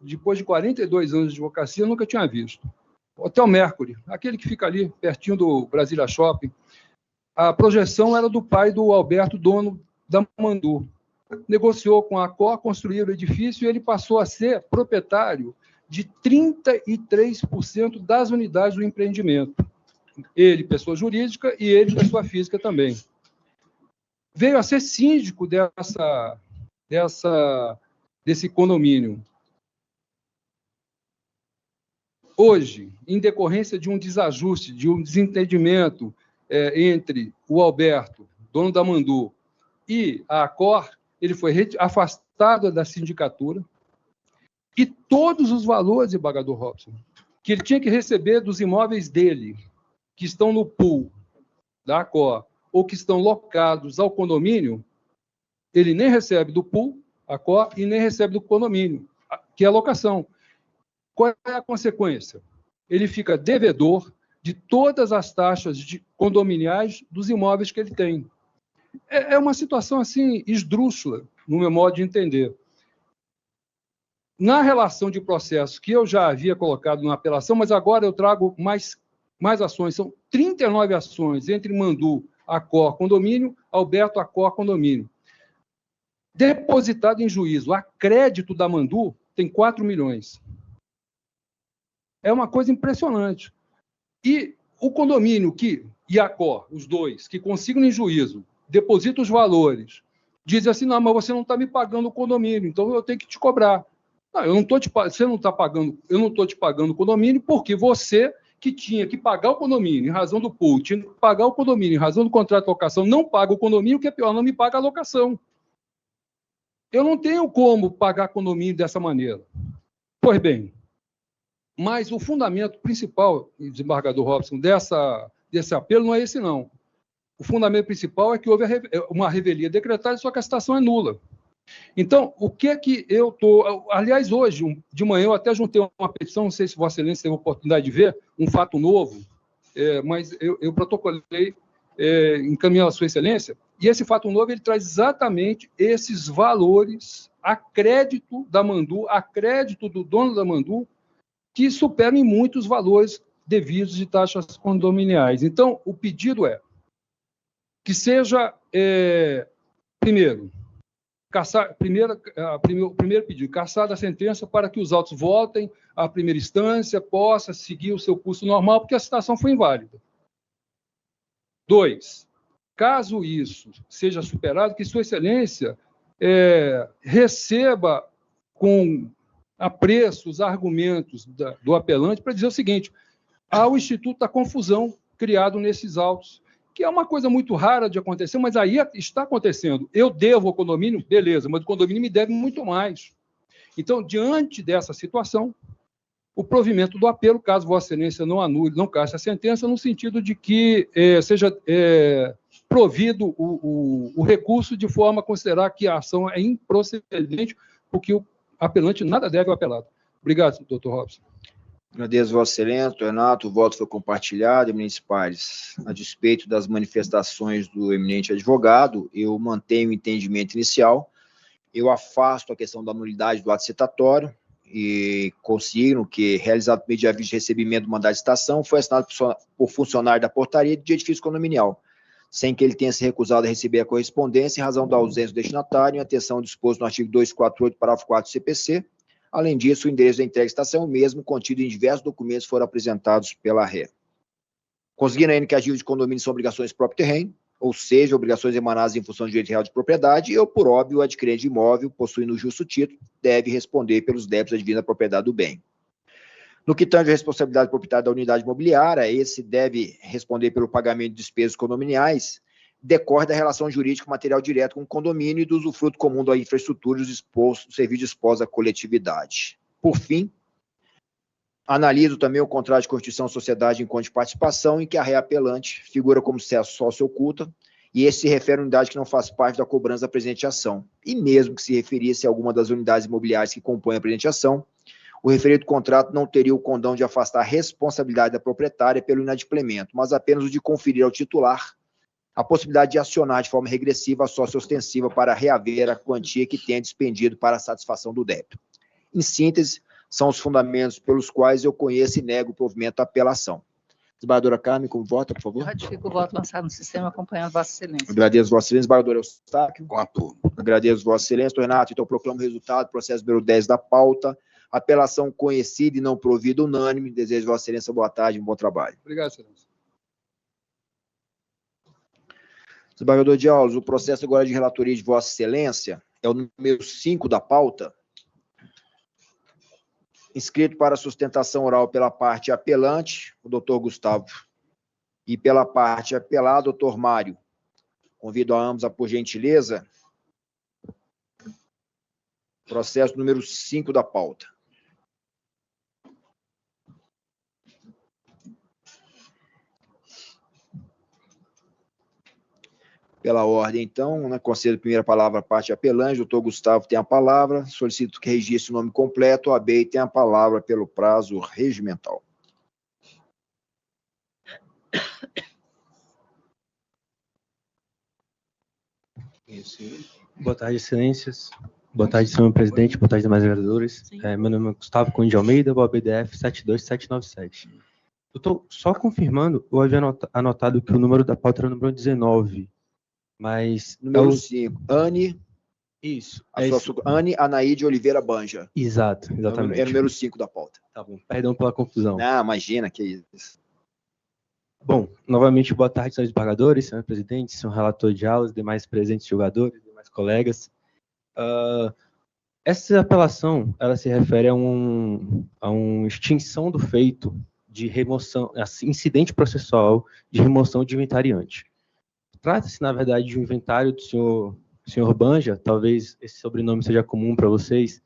K: depois de 42 anos de advocacia, nunca tinha visto. Hotel Mercury, aquele que fica ali pertinho do Brasília Shopping, a projeção era do pai do Alberto, dono da Mandu. Negociou com a Accor, construiu o edifício e ele passou a ser proprietário de 33% das unidades do empreendimento. Ele, pessoa jurídica, e ele, pessoa física também. Veio a ser síndico desse condomínio. Hoje, em decorrência de um desajuste, de um desentendimento entre o Alberto, dono da Mandu, e a Accor, ele foi afastado da sindicatura e todos os valores, desembargador Robson, que ele tinha que receber dos imóveis dele, que estão no pool da Accor, ou que estão locados ao condomínio, ele nem recebe do pool, Accor, e nem recebe do condomínio, que é a locação. Qual é a consequência? Ele fica devedor de todas as taxas condominiais dos imóveis que ele tem. É uma situação assim esdrúxula, no meu modo de entender. Na relação de processo que eu já havia colocado na apelação, mas agora eu trago mais ações, são 39 ações entre Mandu, Accor, condomínio, Alberto, Accor, condomínio. Depositado em juízo, a crédito da Mandu tem 4 milhões. É uma coisa impressionante. E o condomínio e a Accor, os dois, que consigam em juízo, deposita os valores, diz assim, não, mas você não está me pagando o condomínio, então eu tenho que te cobrar. Não, você não está pagando, eu não estou te pagando o condomínio porque você, que tinha que pagar o condomínio em razão do pool, tinha que pagar o condomínio em razão do contrato de locação, não paga o condomínio, que é pior, não me paga a locação. Eu não tenho como pagar condomínio dessa maneira. Pois bem, mas o fundamento principal, desembargador Robson, desse apelo não é esse, não. O fundamento principal é que houve uma revelia decretada e sua citação é nula. Então, o que é que eu estou... Aliás, hoje, de manhã, eu até juntei uma petição, não sei se Vossa Excelência teve a oportunidade de ver, um fato novo, mas eu protocolei, encaminhei a Sua Excelência, e esse fato novo ele traz exatamente esses valores a crédito da Mandu, a crédito do dono da Mandu, que superam em muitos valores devidos de taxas condominiais. Então, o pedido é que seja, primeiro pedido, cassada a sentença para que os autos voltem à primeira instância, possa seguir o seu curso normal, porque a citação foi inválida. 2, caso isso seja superado, que Sua Excelência receba com apreço os argumentos do apelante para dizer o seguinte, há o Instituto da Confusão criado nesses autos, que é uma coisa muito rara de acontecer, mas aí está acontecendo. Eu devo ao condomínio, beleza, mas o condomínio me deve muito mais. Então, diante dessa situação, o provimento do apelo, caso Vossa Excelência não anule, não casse a sentença, no sentido de que seja provido o recurso de forma a considerar que a ação é improcedente, porque o apelante nada deve ao apelado. Obrigado, doutor Robson.
A: Agradeço, Vossa Excelência, Renato, o voto foi compartilhado, eminentes pares. A despeito das manifestações do eminente advogado, eu mantenho o entendimento inicial, eu afasto a questão da nulidade do ato citatório e consigno que, realizado por meio de aviso de recebimento do mandado de citação, foi assinado por funcionário da portaria de edifício condominial, sem que ele tenha se recusado a receber a correspondência em razão da ausência do destinatário, em atenção disposto no artigo 248, parágrafo 4 do CPC. Além disso, o endereço da entrega de estação, mesmo contido em diversos documentos, foram apresentados pela RE. Conseguindo ainda que as dívidas de condomínio são obrigações próprio terreno, ou seja, obrigações emanadas em função do direito real de propriedade, e, por óbvio, o adquirente de imóvel, possuindo o justo título, deve responder pelos débitos advindos da propriedade do bem. No que tange a responsabilidade proprietária da unidade imobiliária, esse deve responder pelo pagamento de despesas condominiais, decorre da relação jurídica material direta com o condomínio e do usufruto comum da infraestrutura e dos serviços dispostos à coletividade. Por fim, analiso também o contrato de constituição de sociedade em conta de participação, em que a reapelante figura como sócio oculta, e esse se refere à unidade que não faz parte da cobrança da presente ação. E mesmo que se referisse a alguma das unidades imobiliárias que compõem a presente ação, o referido contrato não teria o condão de afastar a responsabilidade da proprietária pelo inadimplemento, mas apenas o de conferir ao titular a possibilidade de acionar de forma regressiva a sócia ostensiva para reaver a quantia que tenha despendido para a satisfação do débito. Em síntese, são os fundamentos pelos quais eu conheço e nego o provimento à apelação. Desembargadora Carmen, como vota, por favor?
E: Eu ratifico o voto lançado no sistema, acompanhando Vossa Excelência.
A: Agradeço, Vossa Excelência. Desembargadora Eustáquio.
C: Com a turma.
A: Agradeço, Vossa Excelência. Renato, então proclamo o resultado, processo número 10 da pauta. Apelação conhecida e não provida unânime. Desejo, Vossa Excelência, boa tarde e um bom trabalho.
K: Obrigado, Excelência.
A: Desembargador de Aulas, o processo agora de relatoria de Vossa Excelência é o número 5 da pauta. Inscrito para sustentação oral pela parte apelante, o doutor Gustavo, e pela parte apelada, o doutor Mário. Convido a ambos a, por gentileza, processo número 5 da pauta. Pela ordem, então, né, concedo a primeira palavra à parte apelante, o doutor Gustavo tem a palavra, solicito que registre o nome completo, o ABEI tem a palavra pelo prazo regimental.
L: Boa tarde, excelências. Boa tarde, senhor presidente. Boa tarde, demais vereadores. Meu nome é Gustavo Cunha de Almeida, o ABDF 72797. Eu estou só confirmando, eu havia anotado que o número da pauta era o número 19, mas...
A: Número 5, Anne...
L: Isso.
A: Anne Anaíde Oliveira Banja.
L: Exato, exatamente.
A: É o número 5 da pauta.
L: Tá bom, perdão pela confusão.
A: Não, imagina, que isso.
L: Bom, novamente, boa tarde, senhores desembargadores, senhor presidente, senhor relator de aulas, demais presentes jogadores, demais colegas. Essa apelação, ela se refere a uma extinção do feito de remoção, incidente processual de remoção de inventariante. Trata-se, na verdade, de um inventário do senhor Banja, talvez esse sobrenome seja comum para vocês,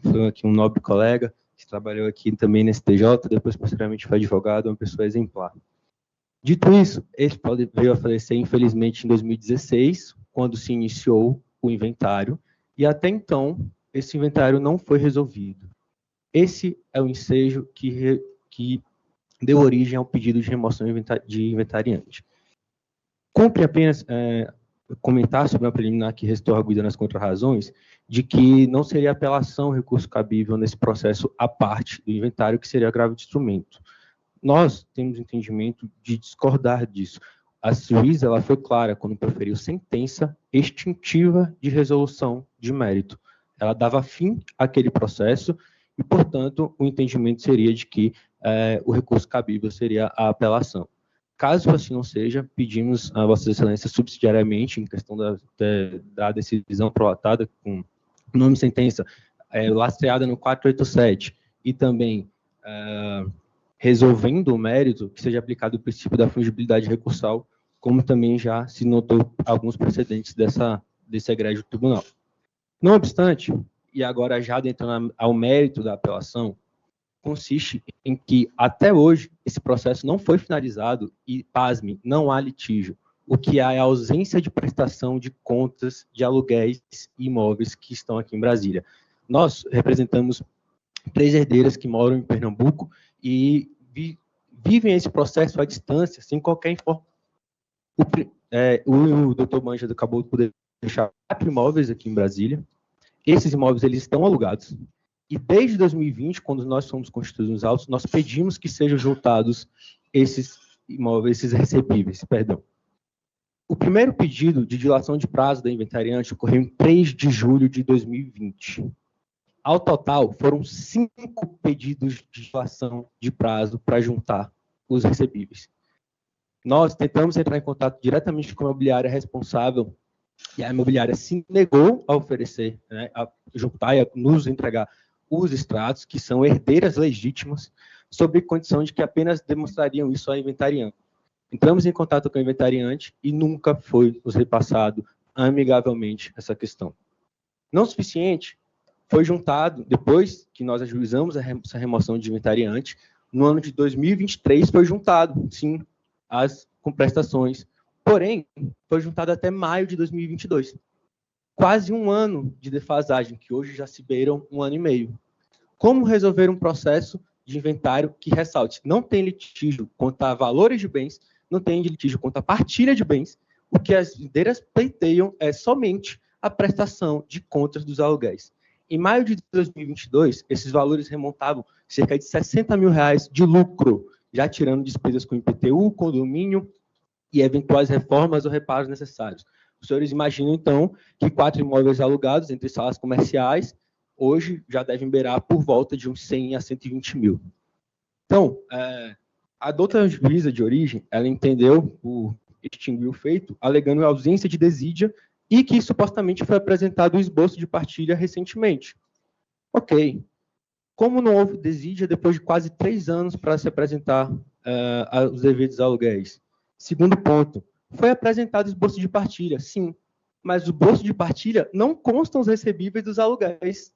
L: foi aqui um nobre colega, que trabalhou aqui também na STJ, depois posteriormente foi advogado, uma pessoa exemplar. Dito isso, ele veio a falecer, infelizmente, em 2016, quando se iniciou o inventário, e até então, esse inventário não foi resolvido. Esse é o ensejo que deu origem ao pedido de remoção de inventariante. Cumpre apenas comentar sobre uma preliminar que restou arguida nas contrarrazões, de que não seria apelação recurso cabível nesse processo à parte do inventário, que seria agravo de instrumento. Nós temos entendimento de discordar disso. A juíza ela foi clara quando proferiu sentença extintiva de resolução de mérito. Ela dava fim àquele processo e, portanto, o entendimento seria de que o recurso cabível seria a apelação. Caso assim não seja, pedimos a Vossa Excelência subsidiariamente, em questão da decisão prolatada com nome e sentença lastreada no 487 e também resolvendo o mérito, que seja aplicado o princípio da fungibilidade recursal, como também já se notou alguns precedentes desse egrégio tribunal. Não obstante, e agora já adentrando ao mérito da apelação, consiste em que, até hoje, esse processo não foi finalizado e, pasme, não há litígio. O que há é a ausência de prestação de contas de aluguéis e imóveis que estão aqui em Brasília. Nós representamos 3 herdeiras que moram em Pernambuco e vivem esse processo à distância, sem qualquer informação. O doutor Banja acabou de poder deixar 4 imóveis aqui em Brasília. Esses imóveis eles estão alugados. E desde 2020, quando nós fomos constituídos nos autos, nós pedimos que sejam juntados esses imóveis, esses recebíveis, perdão. O primeiro pedido de dilação de prazo da inventariante ocorreu em 3 de julho de 2020. Ao total, foram 5 pedidos de dilação de prazo para juntar os recebíveis. Nós tentamos entrar em contato diretamente com a imobiliária responsável e a imobiliária se negou a oferecer, né, a juntar e a nos entregar os extratos, que são herdeiras legítimas, sob condição de que apenas demonstrariam isso à inventariante. Entramos em contato com a inventariante e nunca foi nos repassado amigavelmente essa questão. Não suficiente, foi juntado, depois que nós ajuizamos essa remoção de inventariante, no ano de 2023 foi juntado, sim, com prestações, porém, foi juntado até maio de 2022. Quase um ano de defasagem, que hoje já se beiram 1 ano e meio. Como resolver um processo de inventário que ressalte? Não tem litígio quanto a valores de bens, não tem litígio quanto a partilha de bens. O que as herdeiras pleiteiam é somente a prestação de contas dos aluguéis. Em maio de 2022, esses valores remontavam cerca de R$60 mil de lucro, já tirando despesas com IPTU, condomínio e eventuais reformas ou reparos necessários. Os senhores imaginam, então, que 4 imóveis alugados entre salas comerciais, hoje já devem beirar por volta de uns 100 a 120 mil. Então, a doutora juíza de origem, ela entendeu por extinguir o feito, alegando a ausência de desídia e que supostamente foi apresentado o esboço de partilha recentemente. Ok. Como não houve desídia depois de quase 3 anos para se apresentar os devidos aluguéis? Segundo ponto, foi apresentado o esboço de partilha, sim, mas o esboço de partilha não constam os recebíveis dos aluguéis.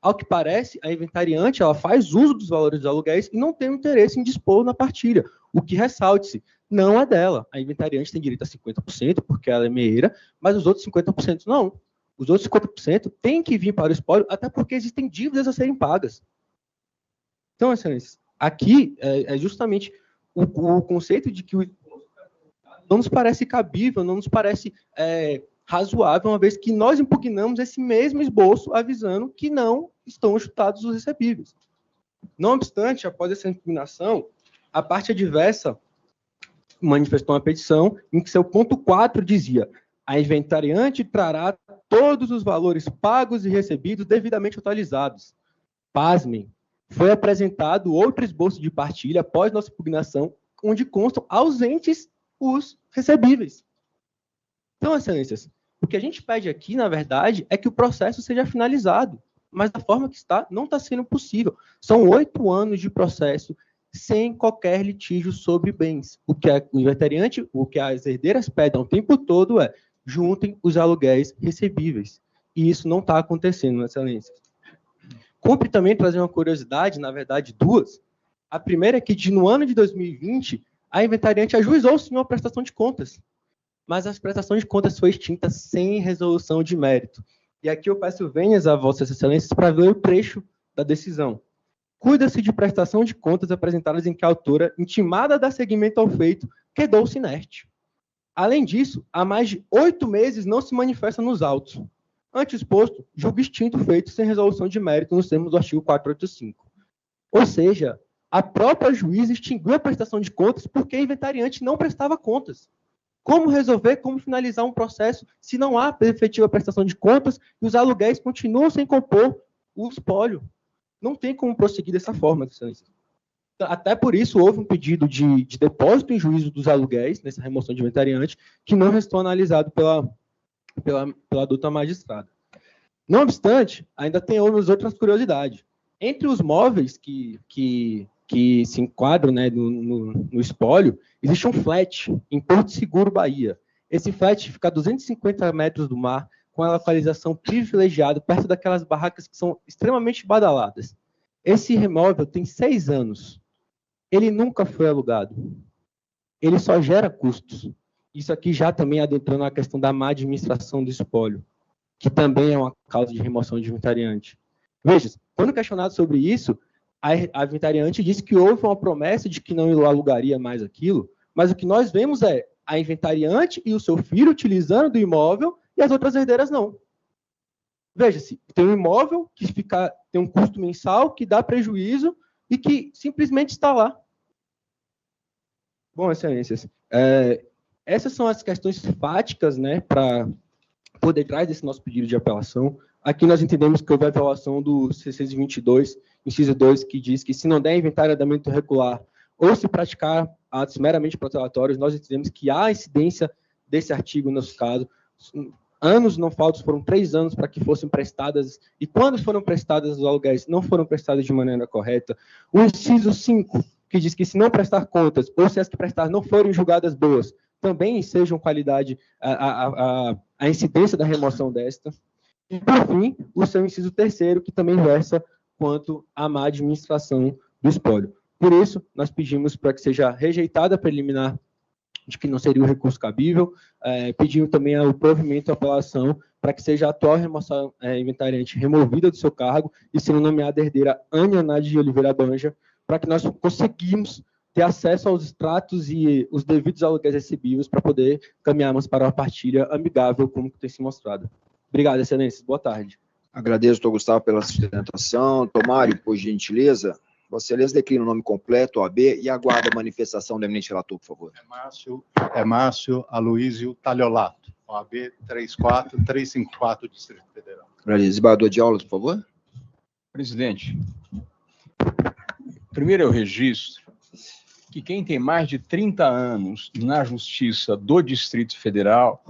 L: Ao que parece, a inventariante ela faz uso dos valores dos aluguéis e não tem o interesse em dispor na partilha, o que ressalte-se. Não é dela. A inventariante tem direito a 50%, porque ela é meeira, mas os outros 50% não. Os outros 50% têm que vir para o espólio, até porque existem dívidas a serem pagas. Então, excelência, aqui é justamente o conceito de que não nos parece cabível, não nos parece razoável, uma vez que nós impugnamos esse mesmo esboço, avisando que não estão chutados os recebíveis. Não obstante, após essa impugnação, a parte adversa manifestou uma petição em que seu ponto 4 dizia: a inventariante trará todos os valores pagos e recebidos devidamente atualizados. Pasmem, foi apresentado outro esboço de partilha após nossa impugnação, onde constam ausentes os recebíveis. Então, excelências, o que a gente pede aqui, na verdade, é que o processo seja finalizado, mas da forma que está, não está sendo possível. São 8 anos de processo sem qualquer litígio sobre bens. O que o inventariante, o que as herdeiras pedem o tempo todo é: juntem os aluguéis recebíveis. E isso não está acontecendo, excelência. Cumpre também trazer uma curiosidade, na verdade, 2. A primeira é que, no ano de 2020, a inventariante ajuizou sim uma prestação de contas, mas a prestação de contas foi extinta sem resolução de mérito. E aqui eu peço vênias a vossas excelências para ver o trecho da decisão. Cuida-se de prestação de contas apresentadas em que a autora, intimada a dar seguimento ao feito, quedou-se inerte. Além disso, há mais de 8 meses não se manifesta nos autos. Ante exposto, julga extinto o feito sem resolução de mérito nos termos do artigo 485. Ou seja, a própria juíza extinguiu a prestação de contas porque a inventariante não prestava contas. Como resolver, como finalizar um processo se não há efetiva prestação de contas e os aluguéis continuam sem compor o espólio? Não tem como prosseguir dessa forma, excelência. Até por isso, houve um pedido de depósito em juízo dos aluguéis, nessa remoção de inventariante, que não restou analisado pela doutora magistrada. Não obstante, ainda tem outras curiosidades. Entre os móveis que se enquadram, né, no espólio, existe um flat em Porto Seguro, Bahia. Esse flat fica a 250 metros do mar, com a localização privilegiada, perto daquelas barracas que são extremamente badaladas. Esse imóvel tem 6 anos. Ele nunca foi alugado. Ele só gera custos. Isso aqui já também adentrando na questão da má administração do espólio, que também é uma causa de remoção de inventariante. Veja, quando questionado sobre isso, a inventariante disse que houve uma promessa de que não alugaria mais aquilo, mas o que nós vemos é a inventariante e o seu filho utilizando do imóvel e as outras herdeiras não. Veja-se, tem um imóvel que tem um custo mensal, que dá prejuízo e que simplesmente está lá. Bom, excelências, essas são as questões fáticas, né, para por detrás desse nosso pedido de apelação. Aqui nós entendemos que houve a violação do 622, inciso 2, que diz que se não der inventário de andamento regular ou se praticar atos meramente protelatórios, nós entendemos que há incidência desse artigo no nosso caso. Anos não faltam, foram 3 anos para que fossem prestadas, e quando foram prestadas os aluguéis, não foram prestadas de maneira correta. O inciso 5, que diz que se não prestar contas, ou se as que prestar não forem julgadas boas, também sejam qualidade a incidência da remoção desta. E, por fim, o seu inciso 3º, que também versa quanto à má administração do espólio. Por isso, nós pedimos para que seja rejeitada a preliminar de que não seria um recurso cabível, pedimos também o provimento à apelação para que seja a atual remoção inventariante removida do seu cargo e seja nomeada a herdeira Ânia Nádia de Oliveira Banja, para que nós conseguimos ter acesso aos extratos e os devidos aluguéis recebíveis para poder caminharmos para uma partilha amigável, como tem se mostrado. Obrigado, excelência. Boa tarde.
A: Agradeço, doutor Gustavo, pela sustentação. Tomário, por gentileza, Vossa Excelência declina o nome completo, OAB, e aguarda a manifestação do eminente relator, por favor.
M: Márcio Aloísio Taliolato, OAB 34354, Distrito Federal.
A: Agradeço. Desembargador de aulas, por favor.
G: Presidente, primeiro eu registro que quem tem mais de 30 anos na Justiça do Distrito Federal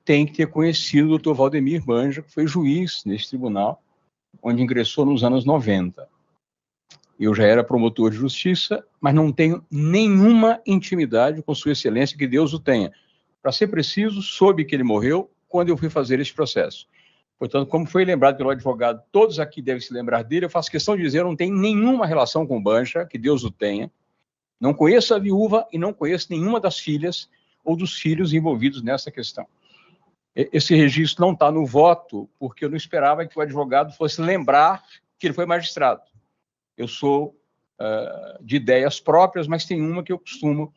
G: tem que ter conhecido o doutor Valdemir Banja, que foi juiz nesse tribunal, onde ingressou nos anos 90. Eu já era promotor de justiça, mas não tenho nenhuma intimidade com Sua Excelência, que Deus o tenha. Para ser preciso, soube que ele morreu quando eu fui fazer esse processo. Portanto, como foi lembrado pelo advogado, todos aqui devem se lembrar dele, eu faço questão de dizer, eu não tenho nenhuma relação com o Banja, que Deus o tenha. Não conheço a viúva e não conheço nenhuma das filhas ou dos filhos envolvidos nessa questão. Esse registro não está no voto, porque eu não esperava que o advogado fosse lembrar que ele foi magistrado. Eu sou de ideias próprias, mas tem uma que eu costumo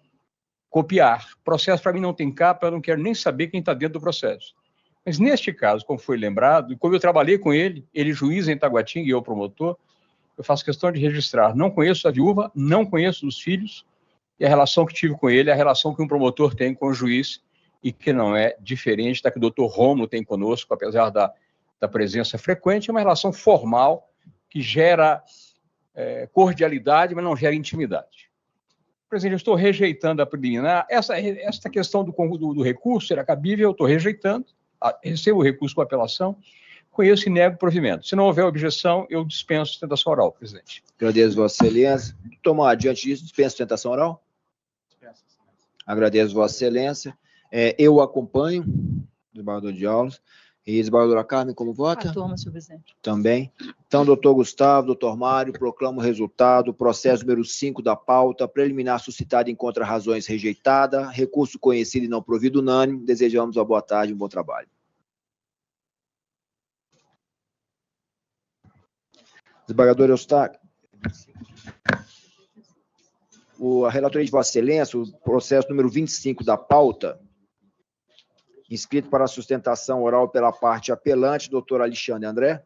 G: copiar. Processo, para mim, não tem capa, eu não quero nem saber quem está dentro do processo. Mas, neste caso, como foi lembrado, e como eu trabalhei com ele juiz em Taguatinga e eu promotor, eu faço questão de registrar. Não conheço a viúva, não conheço os filhos, e a relação que tive com ele é a relação que um promotor tem com o juiz, e que não é diferente da que o doutor Rômulo tem conosco, apesar da presença frequente, é uma relação formal que gera cordialidade, mas não gera intimidade. Presidente, eu estou rejeitando a preliminar. Esta questão do recurso será cabível, eu estou rejeitando, recebo o recurso com apelação, conheço e nego o provimento. Se não houver objeção, eu dispenso sustentação oral, presidente.
A: Agradeço, Vossa Excelência. Tomar diante disso, dispensa sustentação oral? Dispensa. Agradeço, Vossa Excelência. Eu acompanho, desembargador de aulas. E desembargadora Carmen, como vota?
E: A turma, senhor presidente.
A: Também. Então, doutor Gustavo, doutor Mário, proclamo o resultado. Processo número 5 da pauta, preliminar suscitado em contra-razões rejeitada, recurso conhecido e não provido unânime. Desejamos uma boa tarde e um bom trabalho. Desembargador Eustáquio. A relatoria de Vossa Excelência, o processo número 25 da pauta, inscrito para a sustentação oral pela parte apelante, doutor Alexandre André.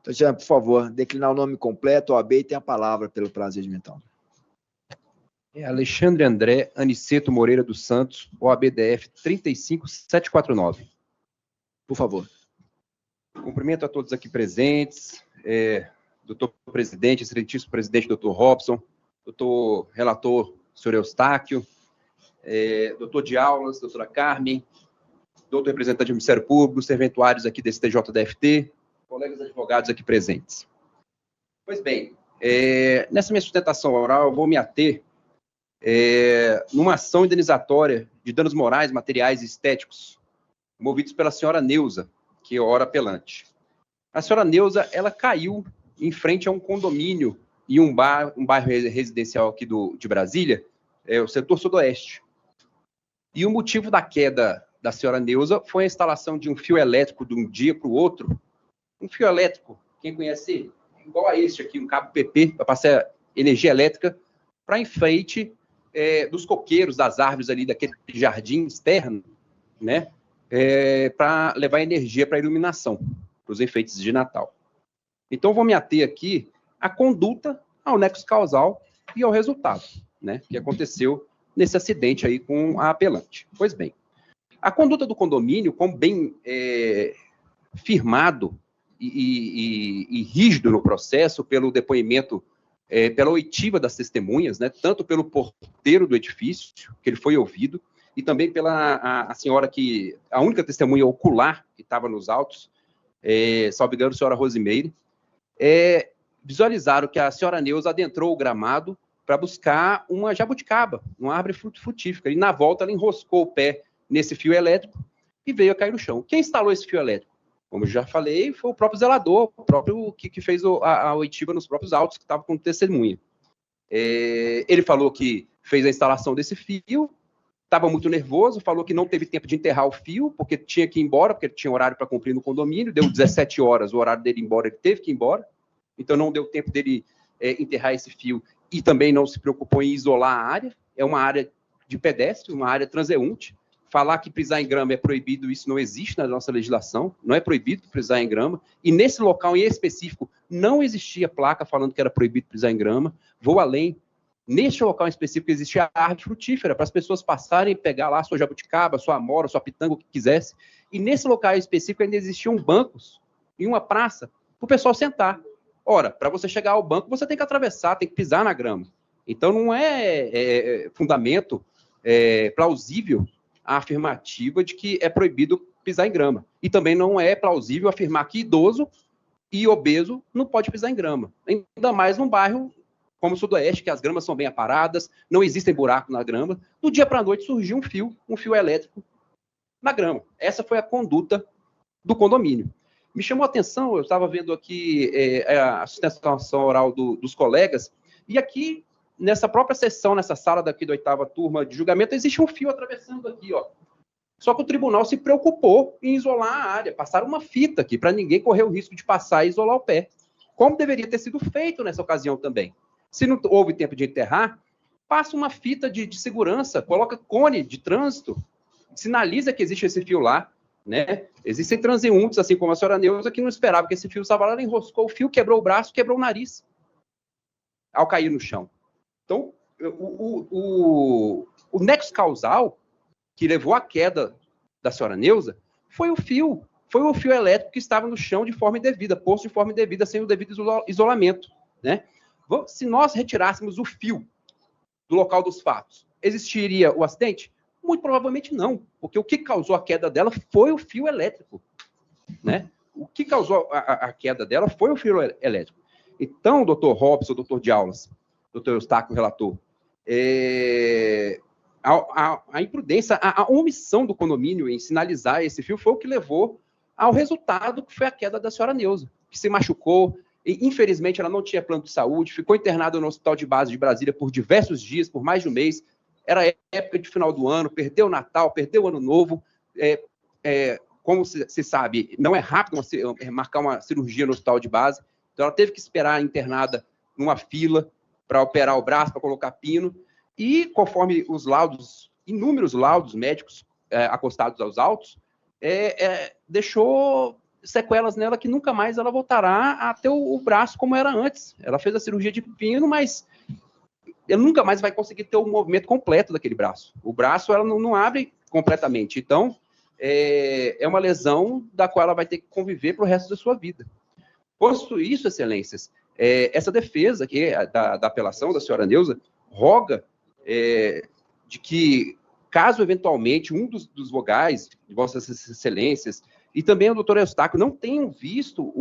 A: Então, por favor, declinar o nome completo, OAB, e tem a palavra pelo prazer de mental.
N: Alexandre André Aniceto Moreira dos Santos, OABDF 35749.
A: Por favor.
N: Cumprimento a todos aqui presentes, doutor presidente, excelentíssimo presidente, doutor Robson, doutor relator, senhor Eustáquio, doutor de aulas, doutora Carmen, doutor representante do Ministério Público, serventuários aqui desse TJDFT, colegas advogados aqui presentes. Pois bem, nessa minha sustentação oral, eu vou me ater numa ação indenizatória de danos morais, materiais e estéticos, movidos pela senhora Neuza, que é ora apelante. A senhora Neuza, ela caiu em frente a um condomínio e um bairro residencial aqui de Brasília, o setor sudoeste. E o motivo da queda da senhora Neuza foi a instalação de um fio elétrico de um dia para o outro. Um fio elétrico, quem conhece ele? Igual a este aqui, um cabo PP, para passar energia elétrica para enfeite dos coqueiros, das árvores ali, daquele jardim externo, né? Para levar energia para a iluminação, para os enfeites de Natal. Então, vou me ater aqui à conduta, ao nexo causal e ao resultado, né, que aconteceu nesse acidente aí com a apelante. Pois bem, a conduta do condomínio, como bem firmado e rígido no processo, pelo depoimento, pela oitiva das testemunhas, né, tanto pelo porteiro do edifício, que ele foi ouvido, e também pela a senhora que, a única testemunha ocular que estava nos autos, salvo engano, a senhora Rosimeire, visualizaram que a senhora Neuza adentrou o gramado para buscar uma jabuticaba, uma árvore frutífera, e na volta ela enroscou o pé nesse fio elétrico e veio a cair no chão. Quem instalou esse fio elétrico? Como eu já falei, foi o próprio zelador, o próprio que fez a oitiva nos próprios autos, que estava com testemunha. Ele falou que fez a instalação desse fio, estava muito nervoso, falou que não teve tempo de enterrar o fio, porque tinha que ir embora, porque ele tinha horário para cumprir no condomínio, deu 17 horas, o horário dele ir embora, ele teve que ir embora, então não deu tempo dele enterrar esse fio, e também não se preocupou em isolar a área, é uma área de pedestre, uma área transeunte. Falar que pisar em grama é proibido, isso não existe na nossa legislação, não é proibido pisar em grama, e nesse local em específico não existia placa falando que era proibido pisar em grama. Vou além, neste local em específico existia a árvore frutífera, para as pessoas passarem e pegar lá a sua jabuticaba, a sua amora, a sua pitanga, o que quisesse, e nesse local em específico ainda existiam bancos em uma praça para o pessoal sentar. Ora, para você chegar ao banco, você tem que atravessar, tem que pisar na grama. Então não é fundamento plausível a afirmativa de que é proibido pisar em grama. E também não é plausível afirmar que idoso e obeso não pode pisar em grama. Ainda mais num bairro como o Sudoeste, que as gramas são bem aparadas, não existem buracos na grama. Do dia para a noite surgiu um fio elétrico na grama. Essa foi a conduta do condomínio. Me chamou a atenção, eu estava vendo aqui a sustentação oral dos colegas, e aqui, nessa própria sessão, nessa sala daqui da 8ª turma de julgamento, existe um fio atravessando aqui, ó. Só que o tribunal se preocupou em isolar a área, passaram uma fita aqui, para ninguém correr o risco de passar e isolar o pé. Como deveria ter sido feito nessa ocasião também. Se não houve tempo de enterrar, passa uma fita de segurança, coloca cone de trânsito, sinaliza que existe esse fio lá, né? Existem transeuntes, assim como a senhora Neuza, que não esperava que esse fio estava lá, ela enroscou o fio, quebrou o braço, quebrou o nariz, ao cair no chão. Então, o nexo causal que levou à queda da senhora Neuza foi o fio elétrico que estava no chão de forma indevida, posto de forma indevida, sem o devido isolamento, né? Se nós retirássemos o fio do local dos fatos, existiria o acidente? Muito provavelmente não, porque o que causou a queda dela foi o fio elétrico, né? O que causou a queda dela foi o fio elétrico. Então, doutor Robson, doutor de Aulas, doutor Eustáquio, relator, a imprudência, a omissão do condomínio em sinalizar esse fio foi o que levou ao resultado que foi a queda da senhora Neuza, que se machucou, e infelizmente ela não tinha plano de saúde, ficou internada no Hospital de Base de Brasília por diversos dias, por mais de um mês, era época de final do ano, perdeu o Natal, perdeu o Ano Novo, como se sabe, não é rápido marcar uma cirurgia no Hospital de Base, então ela teve que esperar internada numa fila para operar o braço, para colocar pino, e conforme os laudos, inúmeros laudos médicos acostados aos autos, deixou sequelas nela que nunca mais ela voltará a ter o braço como era antes. Ela fez a cirurgia de pino, mas ela nunca mais vai conseguir ter o movimento completo daquele braço. O braço ela não abre completamente. Então, é uma lesão da qual ela vai ter que conviver para o resto da sua vida. Posto isso, excelências, essa defesa aqui da apelação da senhora Neuza roga de que, caso eventualmente um dos vogais de vossas excelências e também o doutor Eustáquio não tenham visto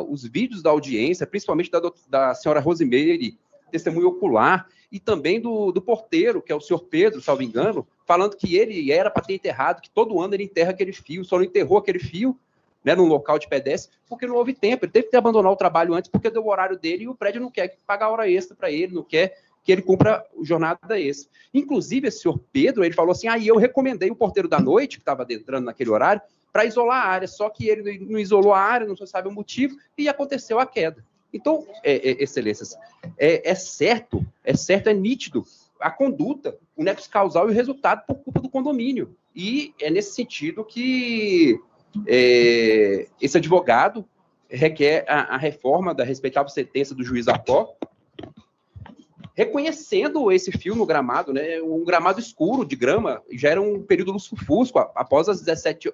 N: os vídeos da audiência, principalmente da senhora Rosimeire, testemunho ocular, e também do porteiro, que é o senhor Pedro, salvo engano, falando que ele era para ter enterrado, que todo ano ele enterra aquele fio, só não enterrou aquele fio, né, num local de pedestre, porque não houve tempo, ele teve que abandonar o trabalho antes, porque deu o horário dele e o prédio não quer pagar hora extra para ele, não quer que ele cumpra jornada extra. Inclusive, esse senhor Pedro, ele falou assim, eu recomendei o porteiro da noite, que estava entrando naquele horário, para isolar a área, só que ele não isolou a área, não se sabe o motivo, e aconteceu a queda. Então, excelências, é certo, é nítido a conduta, o nexo causal e o resultado por culpa do condomínio. E é nesse sentido que esse advogado requer a reforma da respeitável sentença do juiz Acó, reconhecendo esse fio no gramado, né, um gramado escuro de grama, já era um período lusco-fusco, após as 17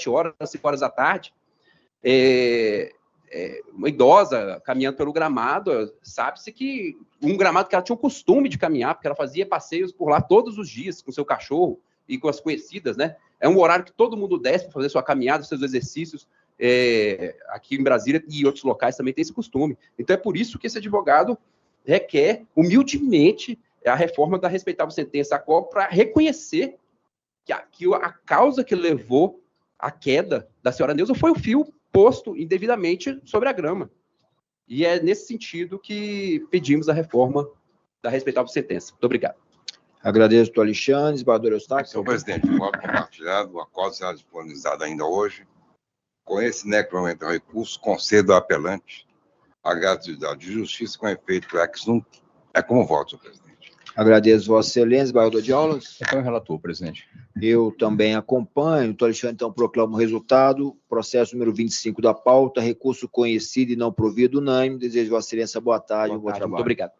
N: horas, às 5 horas da tarde, uma idosa caminhando pelo gramado, sabe-se que um gramado que ela tinha o costume de caminhar, porque ela fazia passeios por lá todos os dias com seu cachorro e com as conhecidas, né? É um horário que todo mundo desce para fazer sua caminhada, seus exercícios, aqui em Brasília e em outros locais também tem esse costume. Então é por isso que esse advogado requer humildemente a reforma da respeitável sentença para reconhecer que a causa que levou à queda da senhora Neuza foi o fio posto indevidamente sobre a grama. E é nesse sentido que pedimos a reforma da respeitável sentença. Muito obrigado.
A: Agradeço, doutor Alexandre. Desembargador Eustáquio.
C: Senhor presidente, voto compartilhado, o acordo será disponibilizado ainda hoje. Com esse necromento recurso, concedo ao apelante a gratuidade de justiça com efeito ex nunc. É como voto, senhor presidente.
A: Agradeço, Vossa Excelência, desembargador de aulas.
O: Acompanho o relator, presidente.
A: Eu também acompanho. Doutor Alexandre, então, proclama o resultado. Processo número 25 da pauta, recurso conhecido e não provido unânime. Desejo, Vossa Excelência, boa tarde.
J: Boa
A: bom
J: tarde,
A: trabalho.
J: muito obrigado.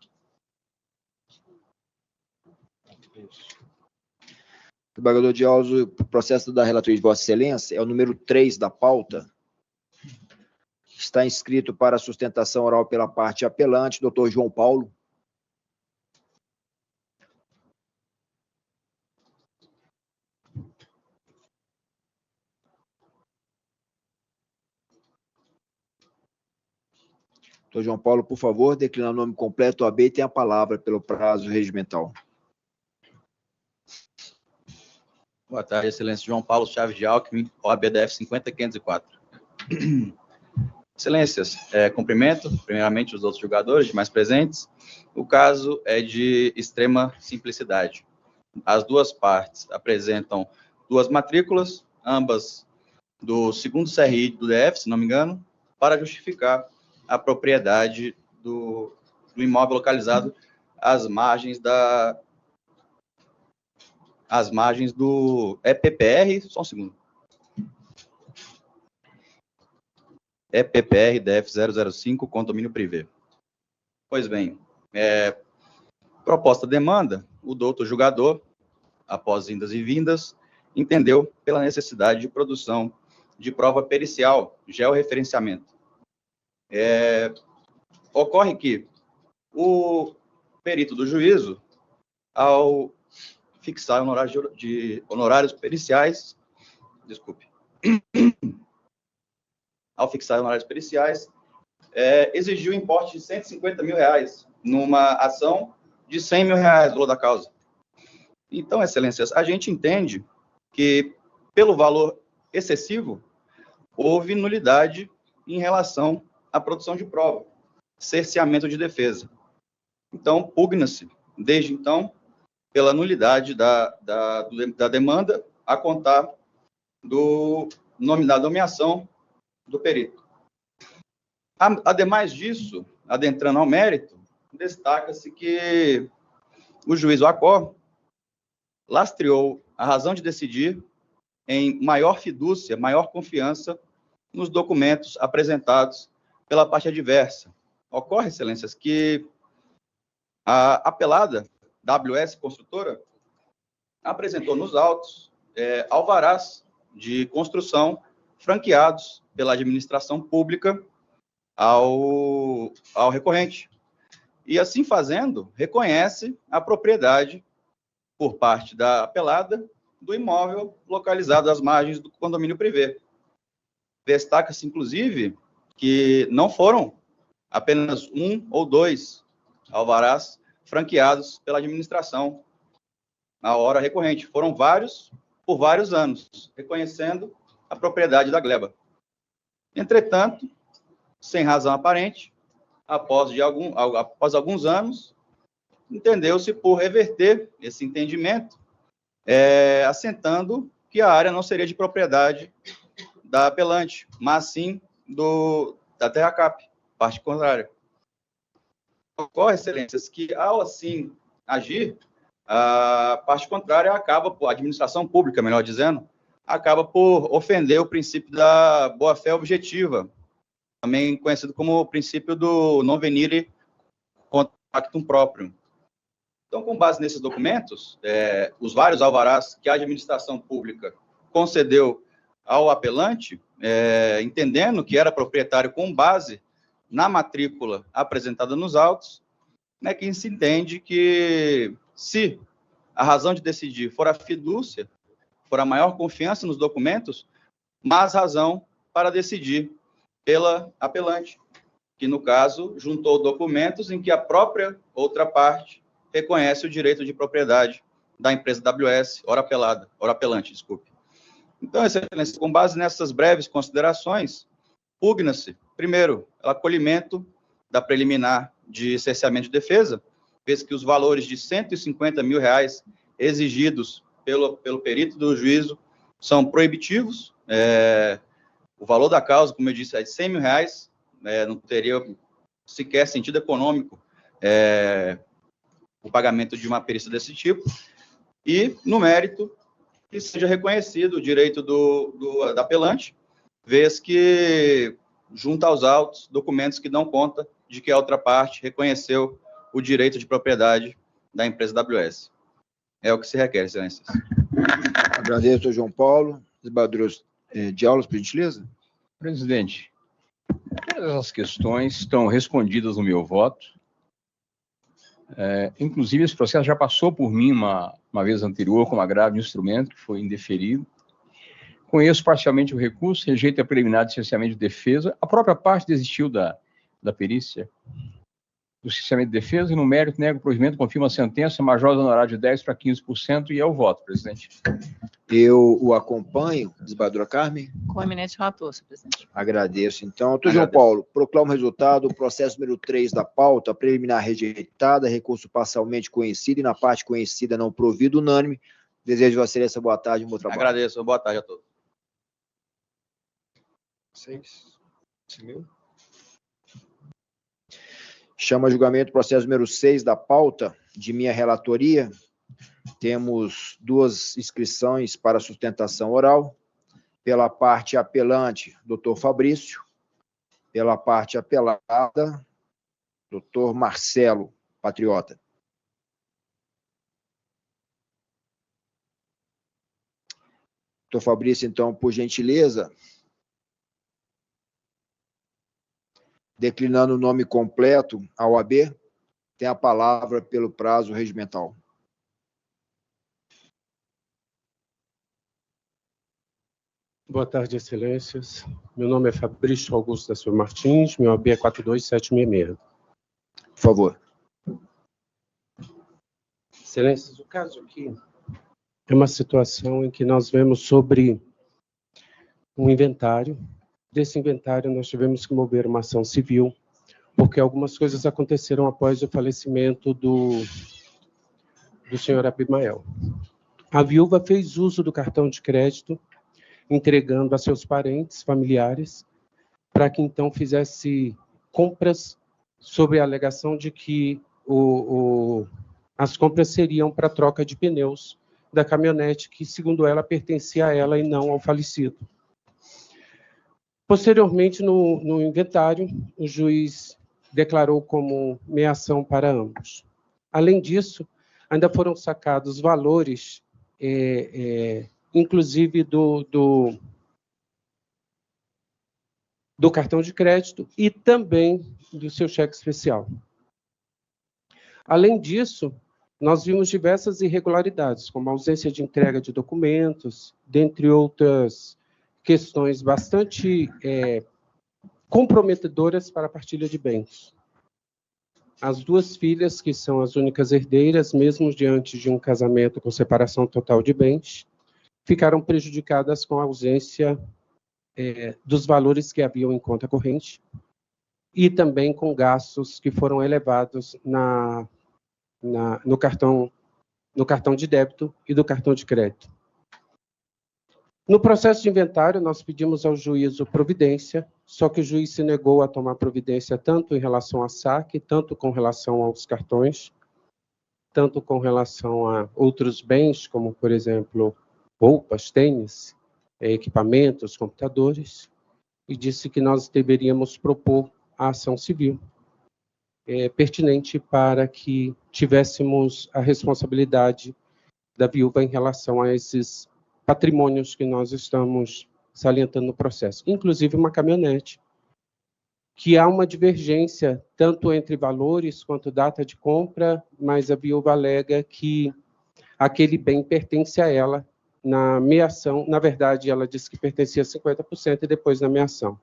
A: Desembargador de aulas, o processo da relatoria de Vossa Excelência é o número 3 da pauta. Está inscrito para sustentação oral pela parte apelante, doutor João Paulo. Doutor João Paulo, por favor, declina o nome completo, OAB, e tem a palavra pelo prazo regimental.
P: Boa tarde, Excelência. João Paulo Chaves de Alckmin, OABDF 50504. Excelências, cumprimento, primeiramente, os outros julgadores demais presentes. O caso é de extrema simplicidade. As duas partes apresentam duas matrículas, ambas do segundo CRI do DF, se não me engano, para justificar a propriedade do imóvel localizado às margens do EPPR, só um segundo. EPPR DF 005, condomínio privê. Pois bem, proposta demanda, o doutor julgador, após indas e vindas, entendeu pela necessidade de produção de prova pericial, georreferenciamento. Ocorre que o perito do juízo, ao fixar honorários periciais, exigiu um importe de R$150 mil numa ação de R$100 mil valor da causa. Então, excelências, a gente entende que, pelo valor excessivo, houve nulidade em relação à produção de prova, cerceamento de defesa. Então, pugna-se, desde então, pela nulidade da demanda a contar da nomeação do perito. Ademais disso, adentrando ao mérito, destaca-se que o juiz Acor lastreou a razão de decidir em maior fidúcia, maior confiança nos documentos apresentados pela parte adversa. Ocorre, excelências, que a apelada WS Construtora apresentou nos autos alvarás de construção franqueados pela administração pública ao recorrente. E, assim fazendo, reconhece a propriedade, por parte da apelada, do imóvel localizado às margens do condomínio privê. Destaca-se, inclusive, que não foram apenas um ou dois alvarás franqueados pela administração na hora recorrente. Foram vários, por vários anos, reconhecendo a propriedade da gleba. Entretanto, sem razão aparente, após alguns anos, entendeu-se por reverter esse entendimento, assentando que a área não seria de propriedade da apelante, mas sim da Terracap, parte contrária. Ocorre, excelências, que ao assim agir, a parte contrária acaba, a administração pública, melhor dizendo, acaba por ofender o princípio da boa-fé objetiva, também conhecido como o princípio do non venire contra actum próprio. Então, com base nesses documentos, os vários alvarás que a administração pública concedeu ao apelante, entendendo que era proprietário com base na matrícula apresentada nos autos, que se entende que, se a razão de decidir for a fidúcia, for a maior confiança nos documentos, mais razão para decidir pela apelante, que, no caso, juntou documentos em que a própria outra parte reconhece o direito de propriedade da empresa WS, ora apelante, desculpe. Então, excelência, com base nessas breves considerações, pugna-se, primeiro, o acolhimento da preliminar de cerceamento de defesa, vez que os valores de R$150 mil exigidos pelo perito do juízo são proibitivos. O valor da causa, como eu disse, é de R$100 mil, não teria sequer sentido econômico o pagamento de uma perícia desse tipo. E, no mérito, que seja reconhecido o direito da apelante, vez que junta aos autos documentos que dão conta de que a outra parte reconheceu o direito de propriedade da empresa WS. É o que se requer, excelências.
A: Agradeço, doutor João Paulo. Desembargadores de aulas, por gentileza.
G: Presidente, todas as questões estão respondidas no meu voto. Inclusive, esse processo já passou por mim uma vez anterior, como agravo de instrumento, que foi indeferido. Conheço parcialmente o recurso, rejeito a preliminar de licenciamento de defesa. A própria parte desistiu da perícia do licenciamento de defesa e, no mérito, nego o provimento, confirma a sentença, major honorário de 10% para 15% e é o voto, presidente.
A: Eu o acompanho, desembargadora Carmen.
E: Com o eminente relator, senhor presidente.
A: Agradeço. Então, doutor João Paulo, proclamo o resultado, processo número 3 da pauta, preliminar rejeitada, recurso parcialmente conhecido e na parte conhecida não provido, unânime. Desejo a excelência boa tarde e bom trabalho.
P: Agradeço, boa tarde a todos.
A: 6. Chama a julgamento processo número 6 da pauta de minha relatoria. Temos 2 inscrições para sustentação oral. Pela parte apelante, doutor Fabrício. Pela parte apelada, doutor Marcelo, patriota. Doutor Fabrício, então, por gentileza, declinando o nome completo, a OAB, tem a palavra pelo prazo regimental.
O: Boa tarde, excelências. Meu nome é Fabrício Augusto da Silva Martins, meu OAB é 42766.
A: Por favor.
O: Excelências, o caso aqui é uma situação em que nós vemos sobre um inventário. Desse inventário, nós tivemos que mover uma ação civil, porque algumas coisas aconteceram após o falecimento do senhor Abimael. A viúva fez uso do cartão de crédito, entregando a seus parentes, familiares, para que então fizesse compras sob a alegação de que as compras seriam para troca de pneus da caminhonete, que, segundo ela, pertencia a ela e não ao falecido. Posteriormente, no inventário, o juiz declarou como meação para ambos. Além disso, ainda foram sacados valores, inclusive do cartão de crédito e também do seu cheque especial. Além disso, nós vimos diversas irregularidades, como a ausência de entrega de documentos, dentre outras questões bastante comprometedoras para a partilha de bens. As 2 filhas, que são as únicas herdeiras, mesmo diante de um casamento com separação total de bens, ficaram prejudicadas com a ausência dos valores que haviam em conta corrente e também com gastos que foram elevados no cartão de débito e do cartão de crédito. No processo de inventário, nós pedimos ao juízo providência, só que o juiz se negou a tomar providência tanto em relação a saque, tanto com relação aos cartões, tanto com relação a outros bens, como, por exemplo, roupas, tênis, equipamentos, computadores, e disse que nós deveríamos propor a ação civil pertinente para que tivéssemos a responsabilidade da viúva em relação a esses patrimônios que nós estamos salientando no processo, inclusive uma caminhonete, que há uma divergência tanto entre valores quanto data de compra, mas a viúva alega que aquele bem pertence a ela na meação. Na verdade, ela disse que pertencia a 50% e depois na meação.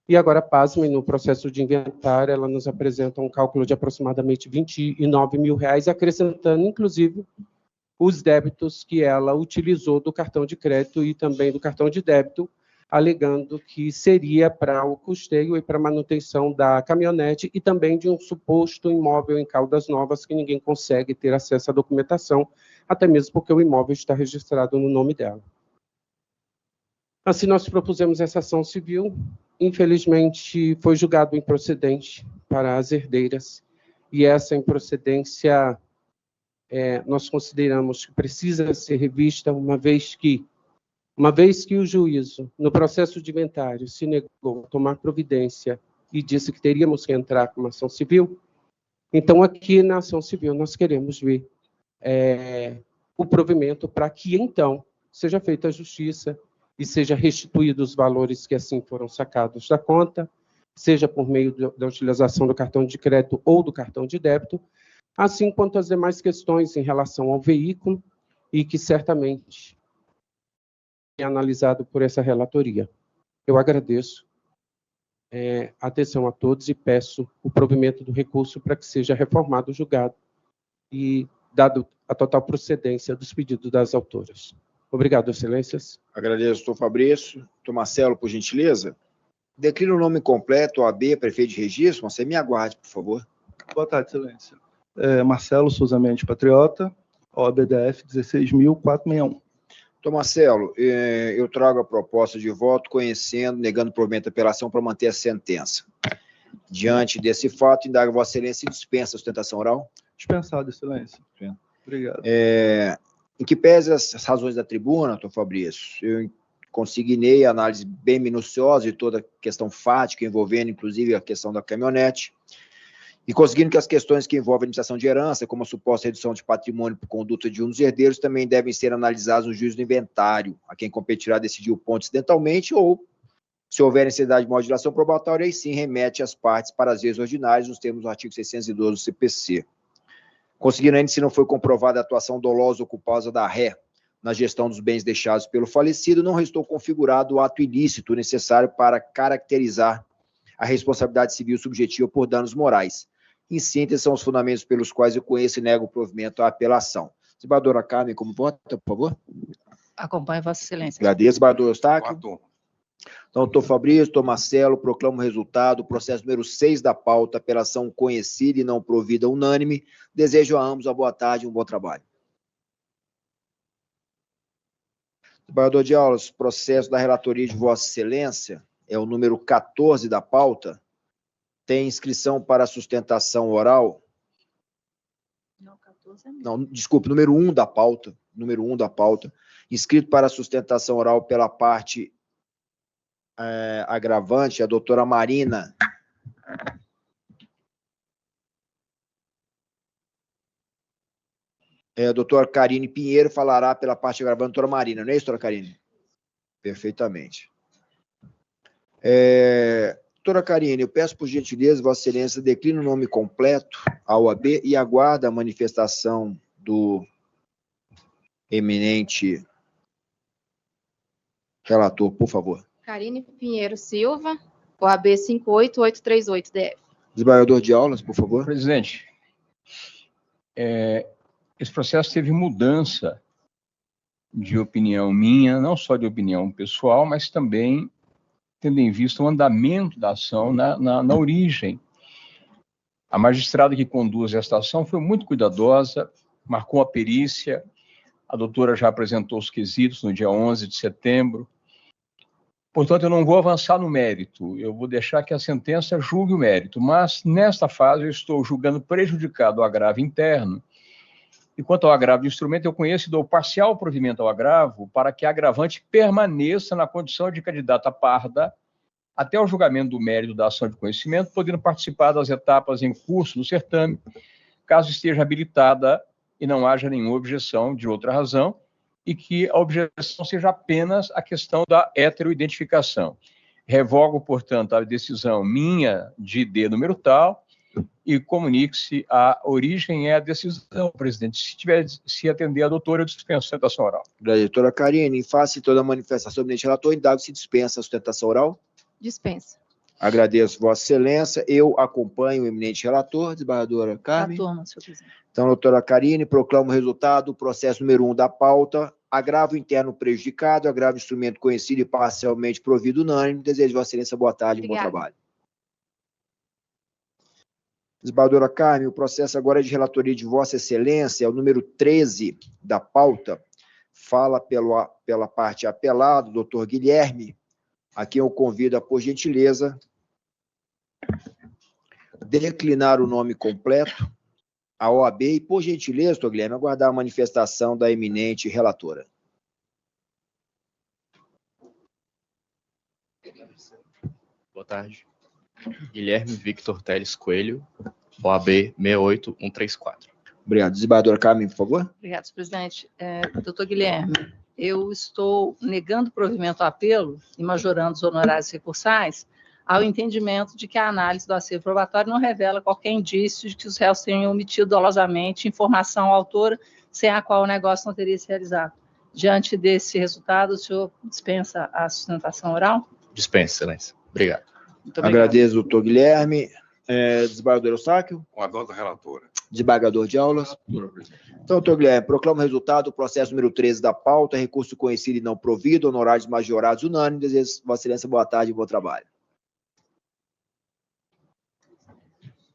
O: E agora, pasmem, no processo de inventário, ela nos apresenta um cálculo de aproximadamente R$29 mil, acrescentando, inclusive, os débitos que ela utilizou do cartão de crédito e também do cartão de débito, alegando que seria para o custeio e para a manutenção da caminhonete e também de um suposto imóvel em Caldas Novas que ninguém consegue ter acesso à documentação, até mesmo porque o imóvel está registrado no nome dela. Assim, nós propusemos essa ação civil. Infelizmente, foi julgado improcedente para as herdeiras, e essa improcedência nós consideramos que precisa ser revista, uma vez que o juízo, no processo de inventário, se negou a tomar providência e disse que teríamos que entrar com uma ação civil. Então, aqui na ação civil, nós queremos ver o provimento para que, então, seja feita a justiça e seja restituídos os valores que assim foram sacados da conta, seja por meio da utilização do cartão de crédito ou do cartão de débito, assim quanto as demais questões em relação ao veículo e que certamente é analisado por essa relatoria. Eu agradeço a atenção a todos e peço o provimento do recurso para que seja reformado o julgado e dado a total procedência dos pedidos das autoras. Obrigado, excelências.
A: Agradeço, doutor Fabrício. Doutor Marcelo, por gentileza. Declina o nome completo, OAB, prefeito de registro. Você me aguarde, por favor.
Q: Boa tarde, excelência. Marcelo Souza Mendes Patriota, OABDF 16.461.
A: Doutor Marcelo, eu trago a proposta de voto conhecendo, negando provimento à apelação para manter a sentença. Diante desse fato, indaga Vossa Excelência e dispensa a sustentação oral?
Q: Dispensado, excelência. Obrigado.
A: Em que pese as razões da tribuna, doutor Fabrício, eu consignei a análise bem minuciosa de toda a questão fática, envolvendo inclusive a questão da caminhonete, e conseguindo que as questões que envolvem a administração de herança, como a suposta redução de patrimônio por conduta de um dos herdeiros, também devem ser analisadas no juízo do inventário, a quem competirá decidir o ponto incidentalmente, ou, se houver necessidade de modulação probatória, aí sim remete as partes para as vias ordinárias, nos termos do artigo 612 do CPC. Conseguindo ainda, se não foi comprovada a atuação dolosa ou culposa da ré na gestão dos bens deixados pelo falecido, não restou configurado o ato ilícito necessário para caracterizar a responsabilidade civil subjetiva por danos morais. Em síntese, são os fundamentos pelos quais eu conheço e nego o provimento à apelação. Desembargadora Carmen, como vota, por favor?
E: Acompanhe Vossa Excelência.
A: Agradeço, desembargador Eustáquio. Então, doutor Fabrício, doutor Marcelo, proclamo o resultado, processo número 6 da pauta, apelação conhecida e não provida unânime. Desejo a ambos uma boa tarde e um bom trabalho. Desembargador de aulas, processo da relatoria de Vossa Excelência, é o número 14 da pauta, tem inscrição para sustentação oral.
E: Não, 14 é mesmo.
A: Não, desculpe, número 1 da pauta, inscrito para sustentação oral pela parte agravante, a doutora Marina. A doutora Karine Pinheiro falará pela parte agravante, doutora Marina, não é isso, doutora Karine? Perfeitamente. Doutora Karine, eu peço por gentileza, Vossa Excelência, decline o nome completo à OAB e aguarda a manifestação do eminente relator, por favor.
R: Karine Pinheiro Silva, OAB 58838-DF.
A: Desembargador de aulas, por favor.
G: Presidente, esse processo teve mudança de opinião minha, não só de opinião pessoal, mas também tendo em vista o andamento da ação na origem. A magistrada que conduz esta ação foi muito cuidadosa, marcou a perícia, a doutora já apresentou os quesitos no dia 11 de setembro, portanto, eu não vou avançar no mérito, eu vou deixar que a sentença julgue o mérito, mas nesta fase eu estou julgando prejudicado o agravo interno, e quanto ao agravo do instrumento, eu conheço e dou parcial provimento ao agravo para que a agravante permaneça na condição de candidata parda até o julgamento do mérito da ação de conhecimento, podendo participar das etapas em curso no certame, caso esteja habilitada e não haja nenhuma objeção de outra razão, e que a objeção seja apenas a questão da heteroidentificação. Revogo, portanto, a decisão minha de D número tal, e comunique-se a origem e a decisão, presidente. Se atender a doutora, eu dispenso a sustentação oral.
A: Doutora Karine, em face de toda a manifestação do eminente relator, indago se dispensa a sustentação oral.
R: Dispensa.
A: Agradeço, Vossa Excelência. Eu acompanho o eminente relator, desembargadora Carmen.
E: Da turma, senhor presidente.
A: Então, doutora Karine, proclamo o resultado do processo número 1 da pauta, agravo interno prejudicado, agravo de instrumento conhecido e parcialmente provido unânime. Desejo Vossa Excelência boa tarde e bom trabalho. Desembargadora Carmen, o processo agora é de relatoria de Vossa Excelência, é o número 13 da pauta, fala pela parte apelada, doutor Guilherme, a quem eu convido a, por gentileza, declinar o nome completo, a OAB, e, por gentileza, doutor Guilherme, aguardar a manifestação da eminente relatora.
S: Boa tarde. Guilherme Victor Teles Coelho, OAB 68134.
A: Obrigado. Desembargadora Carmen, por favor.
E: Obrigado, senhor presidente. Doutor Guilherme, eu estou negando provimento ao apelo e majorando os honorários recursais ao entendimento de que a análise do acervo probatório não revela qualquer indício de que os réus tenham omitido dolosamente informação autora sem a qual o negócio não teria se realizado. Diante desse resultado, o senhor dispensa a sustentação oral?
S: Dispensa, excelência. Obrigado.
E: Muito obrigado.
A: Agradeço, doutor Guilherme. Desembargador Eustáquio.
C: Com a nota relatora.
A: Desembargador de aulas. Então, doutor Guilherme, proclamo o resultado do processo número 13 da pauta, recurso conhecido e não provido, honorários majorados unânimes. Desejo Vossa Excelência boa tarde e bom trabalho.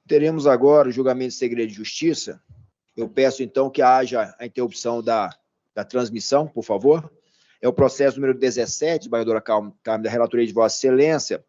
A: Teremos agora o julgamento de segredo de justiça. Eu peço, então, que haja a interrupção da transmissão, por favor. É o processo número 17, desembargadora Carmen, da relatoria de Vossa Excelência,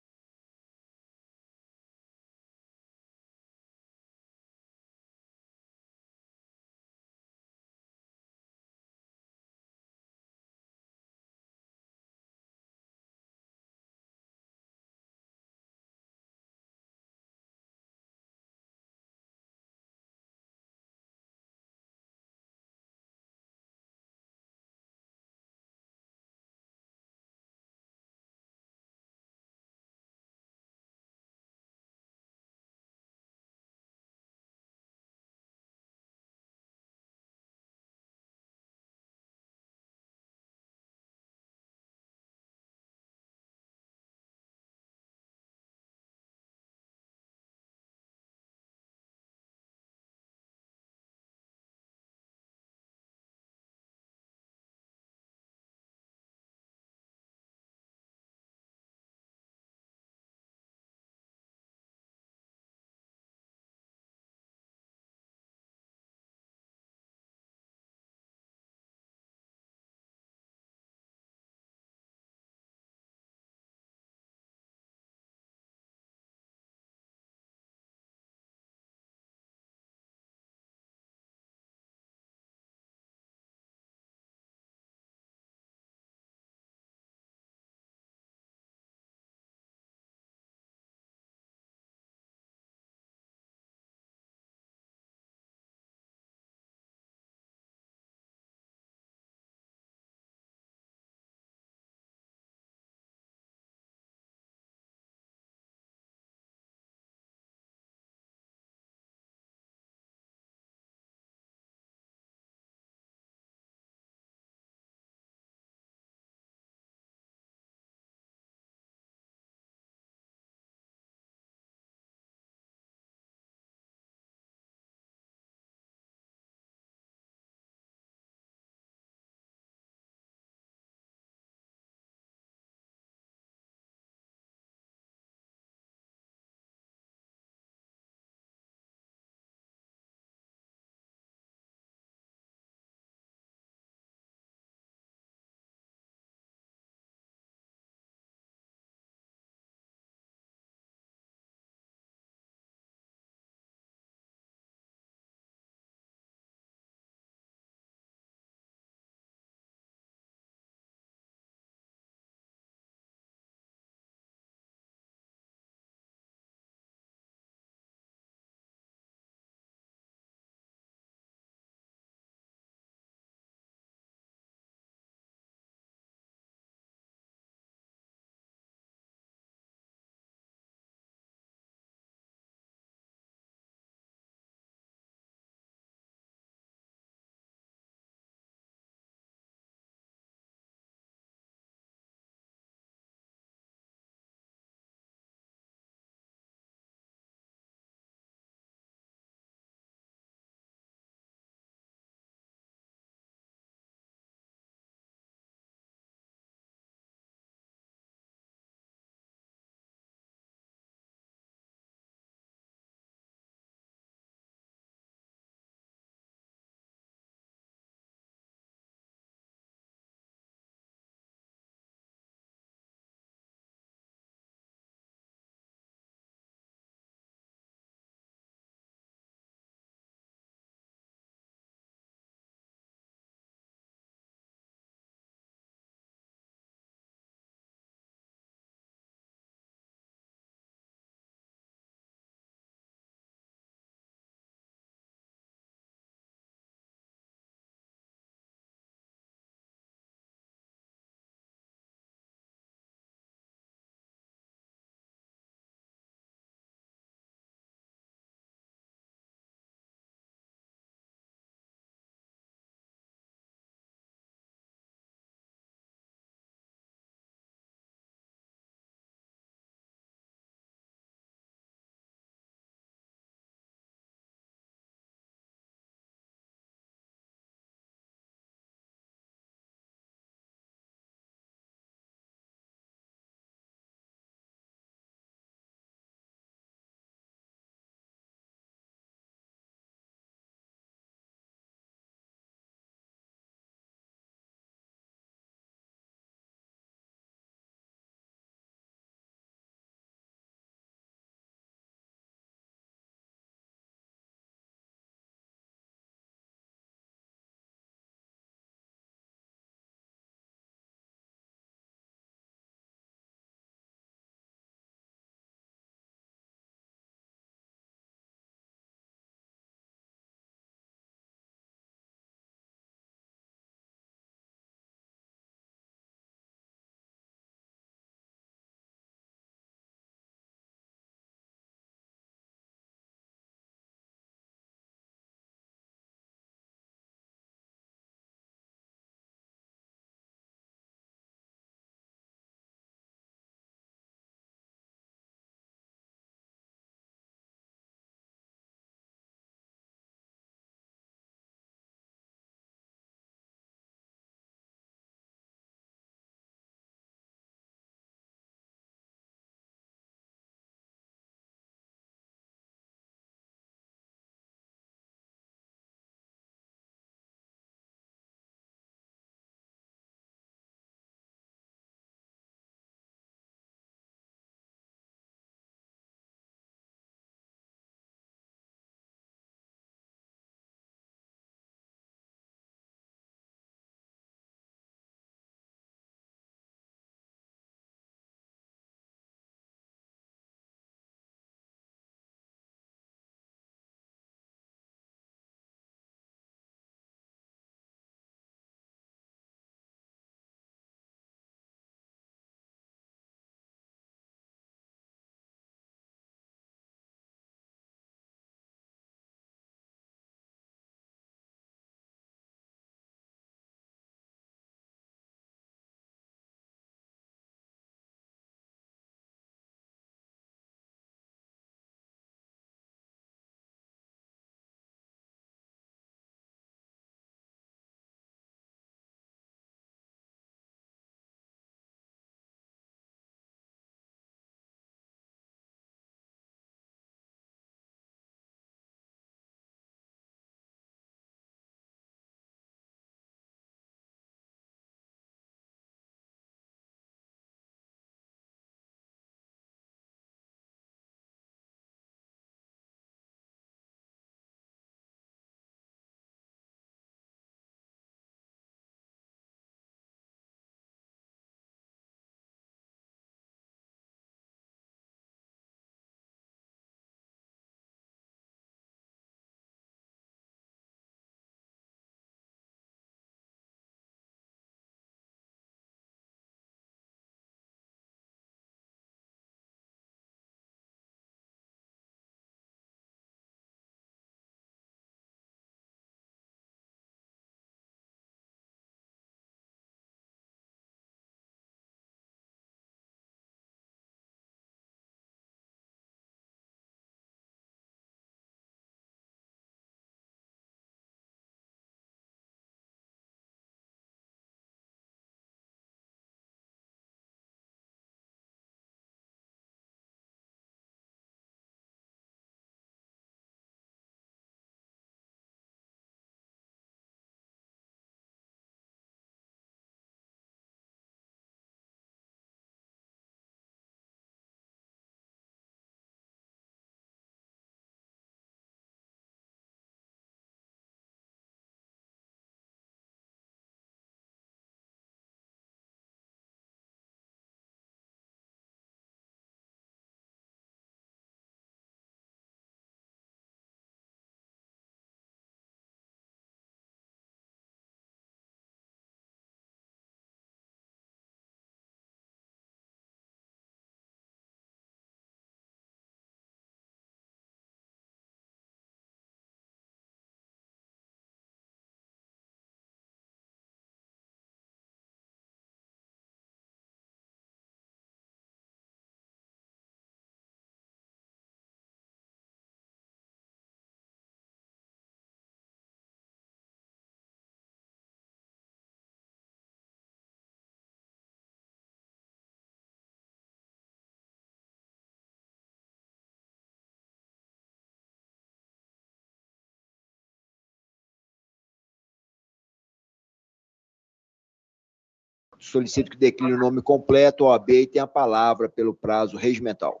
A: Solicito que decline o nome completo, OAB, e tenha a palavra pelo prazo regimental.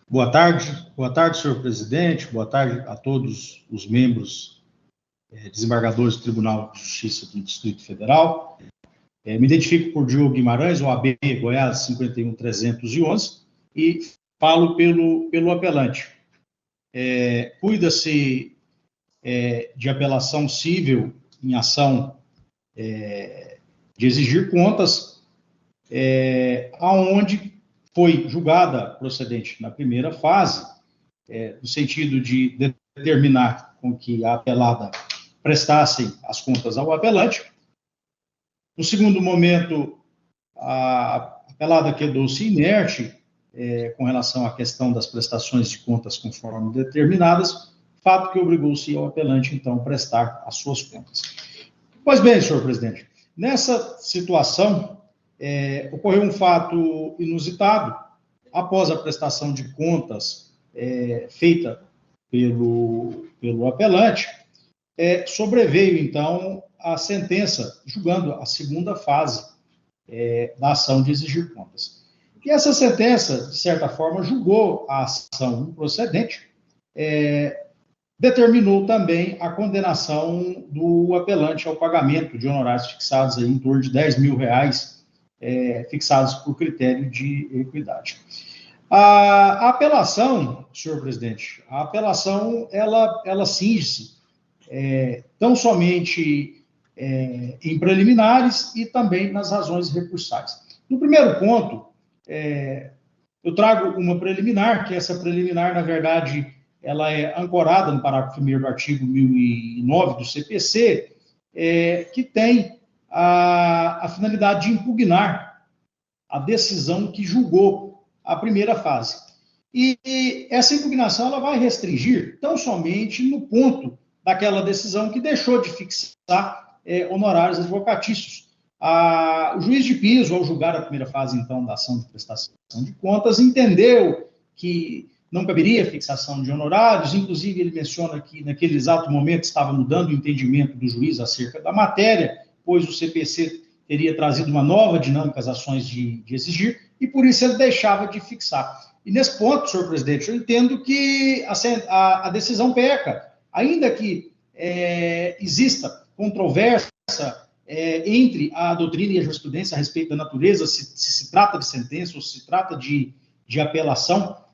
T: Boa tarde, senhor presidente, boa tarde a todos os membros desembargadores do Tribunal de Justiça do Distrito Federal. Me identifico por Diogo Guimarães, OAB Goiás 51311, e falo pelo apelante. Cuida-se de apelação cível em ação de exigir contas, aonde foi julgada procedente na primeira fase, no sentido de determinar com que a apelada prestasse as contas ao apelante. No segundo momento, a apelada quedou-se inerte com relação à questão das prestações de contas conforme determinadas, fato que obrigou-se ao apelante, então, a prestar as suas contas. Pois bem, senhor presidente, nessa situação, ocorreu um fato inusitado. Após a prestação de contas feita pelo apelante, sobreveio, então, a sentença julgando a segunda fase da ação de exigir contas. E essa sentença, de certa forma, julgou a ação improcedente, determinou também a condenação do apelante ao pagamento de honorários fixados aí em torno de R$10 mil, fixados por critério de equidade. A apelação, senhor presidente, a apelação, ela cinge-se tão somente em preliminares e também nas razões recursais. No primeiro ponto, eu trago uma preliminar, que essa preliminar, na verdade, ela é ancorada no parágrafo 1º do artigo 1009 do CPC, que tem a finalidade de impugnar a decisão que julgou a primeira fase. E essa impugnação ela vai restringir tão somente no ponto daquela decisão que deixou de fixar honorários advocatícios. O juiz de piso, ao julgar a primeira fase, então, da ação de prestação de contas, entendeu que não caberia fixação de honorários, inclusive ele menciona que naquele exato momento estava mudando o entendimento do juiz acerca da matéria, pois o CPC teria trazido uma nova dinâmica às ações de exigir, e por isso ele deixava de fixar. E nesse ponto, senhor presidente, eu entendo que a decisão peca, ainda que exista controvérsia entre a doutrina e a jurisprudência a respeito da natureza, se trata de sentença ou se trata de apelação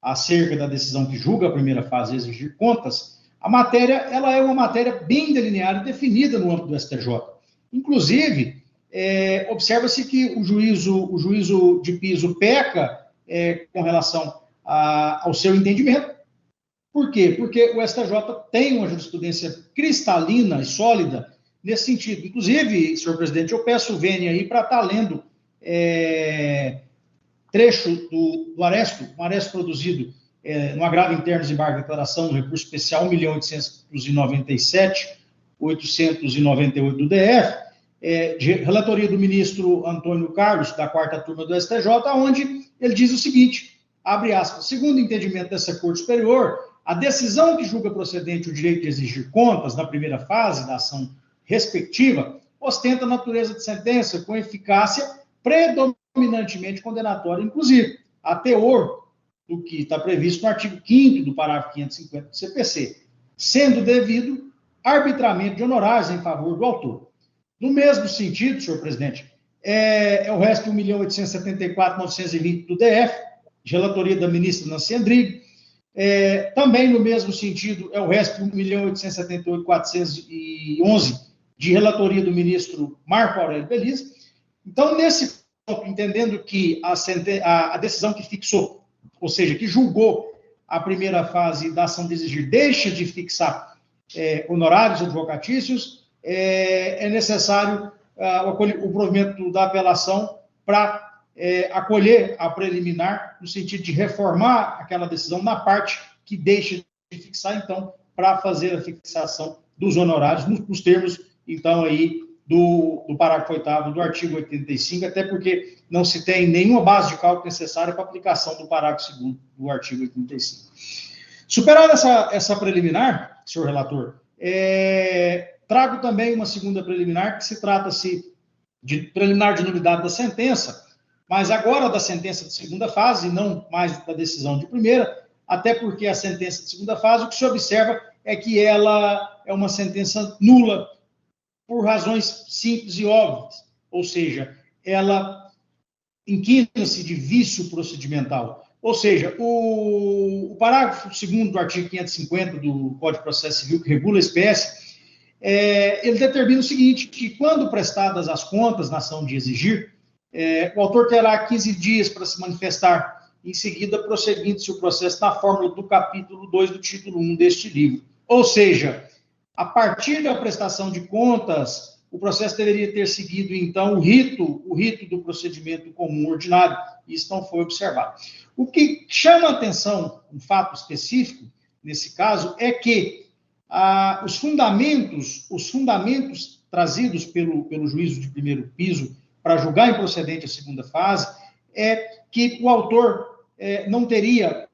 T: acerca da decisão que julga a primeira fase de exigir contas, a matéria ela é uma matéria bem delineada e definida no âmbito do STJ. Inclusive, observa-se que o juízo de piso peca com relação ao seu entendimento. Por quê? Porque o STJ tem uma jurisprudência cristalina e sólida nesse sentido. Inclusive, senhor presidente, eu peço o vênia aí para estar lendo trecho do aresto, um aresto produzido no agravo interno de embargo de declaração do recurso especial 1.897.898 do DF, de relatoria do ministro Antônio Carlos, da 4ª turma do STJ, onde ele diz o seguinte, abre aspas, segundo o entendimento dessa Corte Superior, a decisão que julga procedente o direito de exigir contas na primeira fase da ação respectiva ostenta a natureza de sentença com eficácia predominantemente condenatória, inclusive a teor do que está previsto no artigo 5º do parágrafo 550 do CPC, sendo devido arbitramento de honorários em favor do autor. No mesmo sentido, senhor presidente, o resto 1.874.920 do DF, de relatoria da ministra Nancy Andrighi, também no mesmo sentido é o resto 1.878.411 de relatoria do ministro Marco Aurélio Belize. Então, nesse ponto, entendendo que a decisão que fixou, ou seja, que julgou a primeira fase da ação de exigir, deixa de fixar honorários advocatícios, é necessário o provimento da apelação para acolher a preliminar, no sentido de reformar aquela decisão na parte que deixa de fixar, então, para fazer a fixação dos honorários nos termos, então, aí, do parágrafo 8º do artigo 85, até porque não se tem nenhuma base de cálculo necessária para aplicação do parágrafo 2º do artigo 85. Superada essa preliminar, senhor relator, Trago também uma segunda preliminar, que se trata-se de preliminar de nulidade da sentença, mas agora da sentença de segunda fase, e não mais da decisão de primeira, até porque a sentença de segunda fase, o que se observa é que ela é uma sentença nula, por razões simples e óbvias, ou seja, ela inquina-se de vício procedimental. Ou seja, o parágrafo 2º do artigo 550 do Código de Processo Civil, que regula a espécie, ele determina o seguinte, que quando prestadas as contas na ação de exigir, o autor terá 15 dias para se manifestar, em seguida prosseguindo-se o processo na fórmula do capítulo 2 do título 1 deste livro. Ou seja, a partir da prestação de contas, o processo deveria ter seguido, então, o rito do procedimento comum ordinário. Isso não foi observado. O que chama a atenção, um fato específico, nesse caso, é que os fundamentos trazidos pelo juízo de primeiro piso para julgar improcedente a segunda fase é que o autor não teria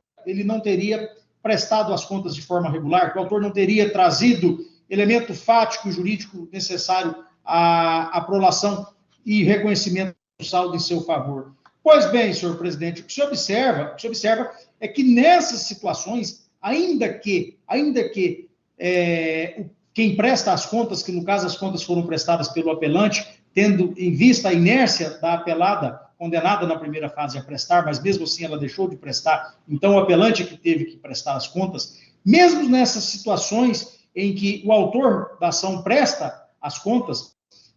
T: prestado as contas de forma regular, que o autor não teria trazido elemento fático e jurídico necessário à prolação e reconhecimento do saldo em seu favor. Pois bem, senhor presidente, o que se observa é que nessas situações, ainda que quem presta as contas, que no caso as contas foram prestadas pelo apelante, tendo em vista a inércia da apelada condenada na primeira fase a prestar, mas mesmo assim ela deixou de prestar, então o apelante é que teve que prestar as contas, mesmo nessas situações em que o autor da ação presta as contas,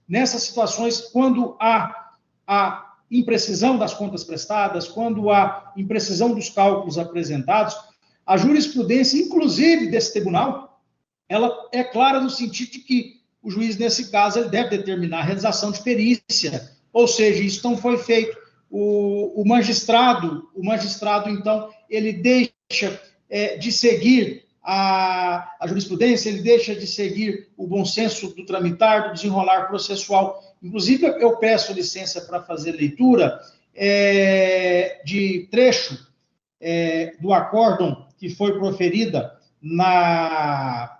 T: nessas situações, quando há a imprecisão das contas prestadas, quando há imprecisão dos cálculos apresentados, a jurisprudência, inclusive desse tribunal, ela é clara no sentido de que o juiz, nesse caso, ele deve determinar a realização de perícia, ou seja, isso não foi feito. O magistrado, então, ele deixa de seguir a jurisprudência, ele deixa de seguir o bom senso do tramitar, do desenrolar processual. Inclusive, eu peço licença para fazer leitura de trecho do acórdão que foi proferida na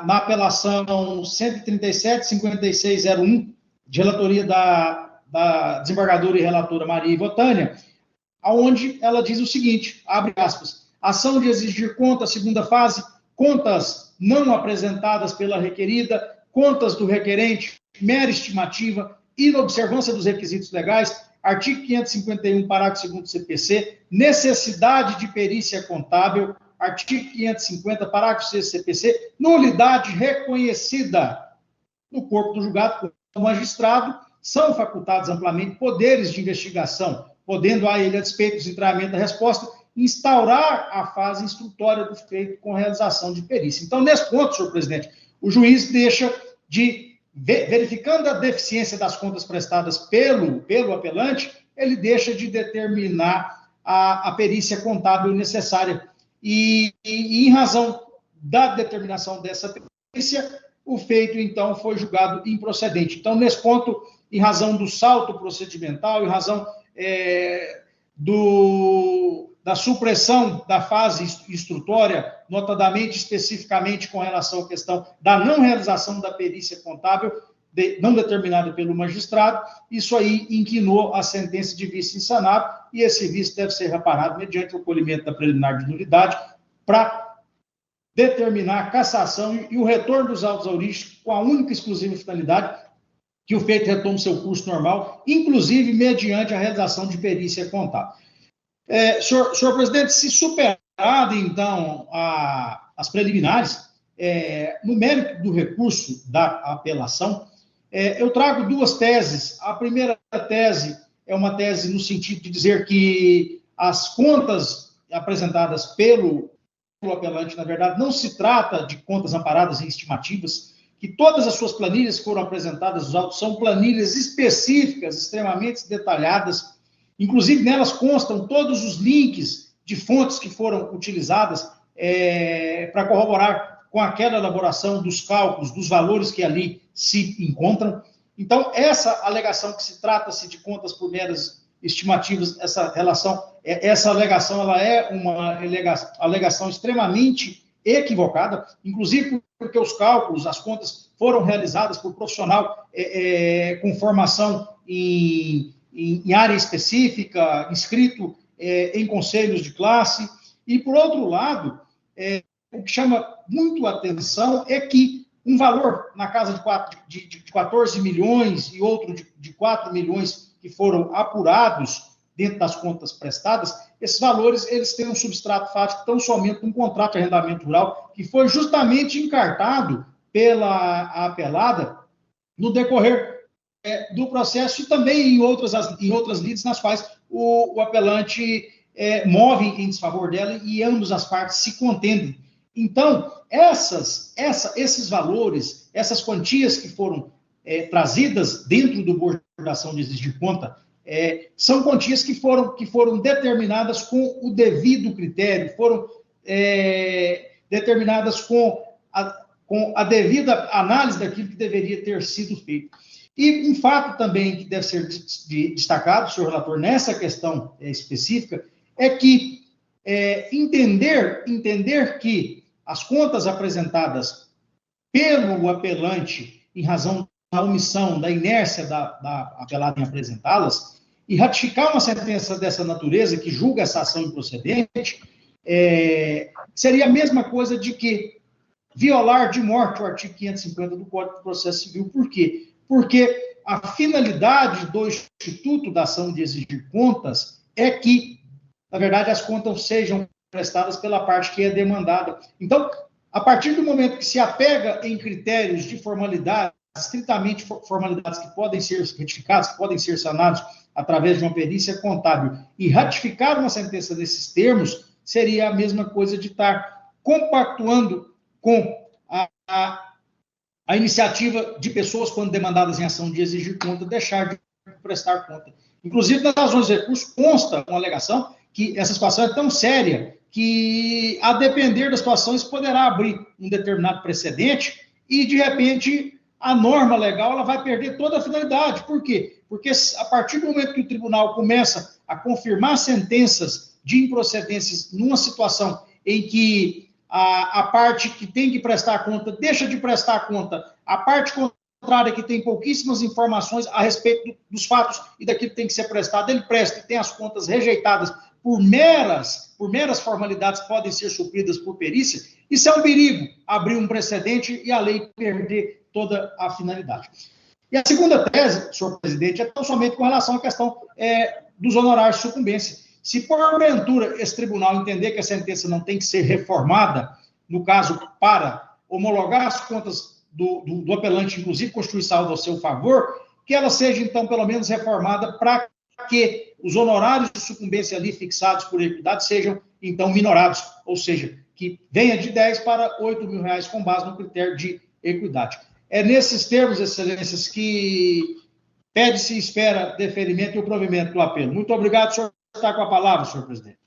T: apelação 137.5601, de relatoria da desembargadora e relatora Maria Ivotânia, onde ela diz o seguinte, abre aspas, ação de exigir contas, segunda fase, contas não apresentadas pela requerida, contas do requerente, mera estimativa, inobservância dos requisitos legais, artigo 551, parágrafo 2º do CPC, necessidade de perícia contábil, artigo 550, parágrafo 6º do CPC, nulidade reconhecida no corpo do julgado pelo magistrado, são facultados amplamente poderes de investigação, podendo a ele, a despeito do desentramento da resposta, instaurar a fase instrutória do feito com realização de perícia. Então, nesse ponto, senhor presidente, o juiz deixa de, verificando a deficiência das contas prestadas pelo apelante, ele deixa de determinar a perícia contábil necessária. E em razão da determinação dessa perícia, o feito, então, foi julgado improcedente. Então, nesse ponto, em razão do salto procedimental, em razão da supressão da fase instrutória, notadamente, especificamente com relação à questão da não realização da perícia contábil, não determinada pelo magistrado, isso aí inquinou a sentença de vício insanado, e esse vício deve ser reparado mediante o acolhimento da preliminar de nulidade para determinar a cassação e o retorno dos autos à origem com a única e exclusiva finalidade que o feito retome seu curso normal, inclusive mediante a realização de perícia contábil. Senhor presidente, se superado, então, as preliminares, no mérito do recurso da apelação, eu trago duas teses. A primeira tese é uma tese no sentido de dizer que as contas apresentadas pelo apelante, na verdade, não se trata de contas amparadas em estimativas, que todas as suas planilhas que foram apresentadas nos autos são planilhas específicas, extremamente detalhadas, inclusive nelas constam todos os links de fontes que foram utilizadas para corroborar com aquela elaboração dos cálculos, dos valores que ali se encontram. Então, essa alegação que se trata-se de contas por meras estimativas, essa alegação ela é uma alegação extremamente equivocada, inclusive porque os cálculos, as contas foram realizadas por profissional com formação em área específica, inscrito em conselhos de classe. E, por outro lado, o que chama muito a atenção é que um valor na casa de 14 milhões e outro de 4 milhões que foram apurados dentro das contas prestadas, esses valores eles têm um substrato fático tão somente um contrato de arrendamento rural que foi justamente encartado pela apelada no decorrer do processo e também em outras lides nas quais o apelante move em desfavor dela e ambas as partes se contendem. Então, esses valores, essas quantias que foram trazidas dentro do bojo da ação de exigir conta, são quantias que foram determinadas com o devido critério, foram determinadas com a devida análise daquilo que deveria ter sido feito. E um fato também que deve ser destacado, senhor relator, nessa questão específica, é que entender que as contas apresentadas pelo apelante em razão da omissão, da inércia da apelada em apresentá-las, e ratificar uma sentença dessa natureza que julga essa ação improcedente, seria a mesma coisa de que violar de morte o artigo 550 do Código de Processo Civil. Por quê? Porque a finalidade do Instituto da Ação de Exigir Contas é que, na verdade, as contas sejam prestadas pela parte que é demandada. Então, a partir do momento que se apega em critérios de formalidade, estritamente formalidades que podem ser retificadas, que podem ser sanados através de uma perícia contábil, e ratificar uma sentença desses termos, seria a mesma coisa de estar compactuando com a iniciativa de pessoas, quando demandadas em ação de exigir conta, deixar de prestar conta. Inclusive, nas razões de recurso, consta uma alegação que essa situação é tão séria que, a depender das situações, poderá abrir um determinado precedente e, de repente, a norma legal ela vai perder toda a finalidade. Por quê? Porque, a partir do momento que o tribunal começa a confirmar sentenças de improcedências numa situação em que a parte que tem que prestar conta deixa de prestar conta, a parte contrária, que tem pouquíssimas informações a respeito dos fatos e daquilo que tem que ser prestado, ele presta e tem as contas rejeitadas por meras formalidades que podem ser supridas por perícia, isso é um perigo, abrir um precedente e a lei perder toda a finalidade. E a segunda tese, senhor presidente, é tão somente com relação à questão dos honorários de sucumbência. Se porventura esse tribunal entender que a sentença não tem que ser reformada, no caso, para homologar as contas do apelante, inclusive constituir saldo ao seu favor, que ela seja, então, pelo menos reformada para que os honorários de sucumbência ali fixados por equidade sejam, então, minorados, ou seja, que venha de 10 para 8 mil reais com base no critério de equidade. É nesses termos, excelências, que pede-se e espera deferimento e o provimento do apelo. Muito obrigado, senhor. Está com a palavra, senhor presidente.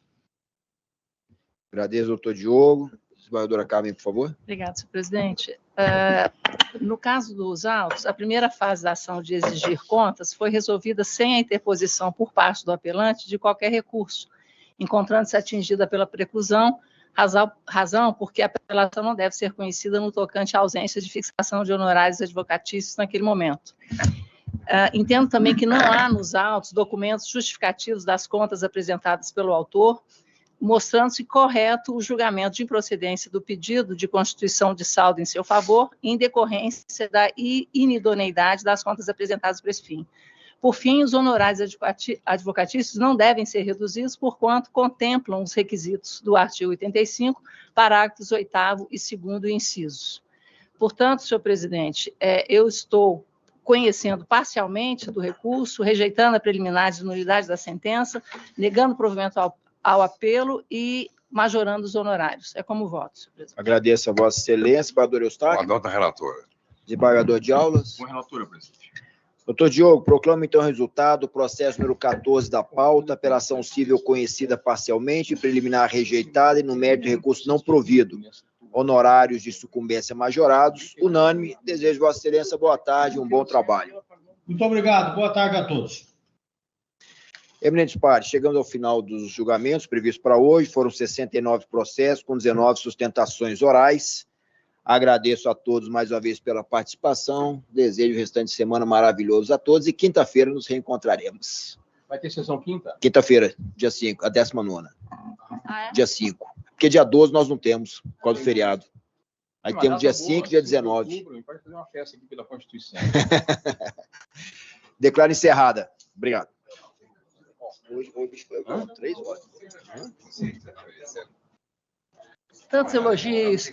A: Agradeço, doutor Diogo. Desembargadora Carmen, por favor.
E: Obrigado, senhor presidente. No caso dos autos, a primeira fase da ação de exigir contas foi resolvida sem a interposição por parte do apelante de qualquer recurso, encontrando-se atingida pela preclusão, razão porque a apelação não deve ser conhecida no tocante à ausência de fixação de honorários advocatícios naquele momento. Entendo também que não há nos autos documentos justificativos das contas apresentadas pelo autor, mostrando-se correto o julgamento de improcedência do pedido de constituição de saldo em seu favor, em decorrência da inidoneidade das contas apresentadas para esse fim. Por fim, os honorários advocatícios não devem ser reduzidos, porquanto contemplam os requisitos do artigo 85, parágrafos 8º e 2º incisos. Portanto, senhor presidente, eu estou conhecendo parcialmente do recurso, rejeitando a preliminar de nulidade da sentença, negando provimento ao apelo e majorando os honorários. É como voto, senhor presidente.
A: Agradeço a vossa excelência, desembargador Eustáquio.
C: Adota a relatora.
A: Desembargador de aulas.
C: Com a relatora, presidente.
A: Doutor Diogo, proclamo então o resultado do processo número 14 da pauta, apelação civil conhecida parcialmente, preliminar rejeitada e no mérito de recurso não provido. Honorários de sucumbência majorados, unânime. Desejo vossa excelência boa tarde e um bom trabalho.
T: Muito obrigado, boa tarde a todos.
A: Eminentes pares, chegamos ao final dos julgamentos previstos para hoje, foram 69 processos com 19 sustentações orais. Agradeço a todos mais uma vez pela participação. Desejo o restante de semana maravilhoso a todos e quinta-feira nos reencontraremos.
G: Vai ter sessão quinta?
A: Quinta-feira, dia 5, a 19ª. Dia 5. Porque dia 12 nós não temos, por causa do feriado. Aí temos dia 5 e dia 19.
G: Outubro, pode fazer uma festa aqui pela Constituição.
A: Declaro encerrada. Obrigado. Hoje foi 3 horas.
E: Tantos elogios.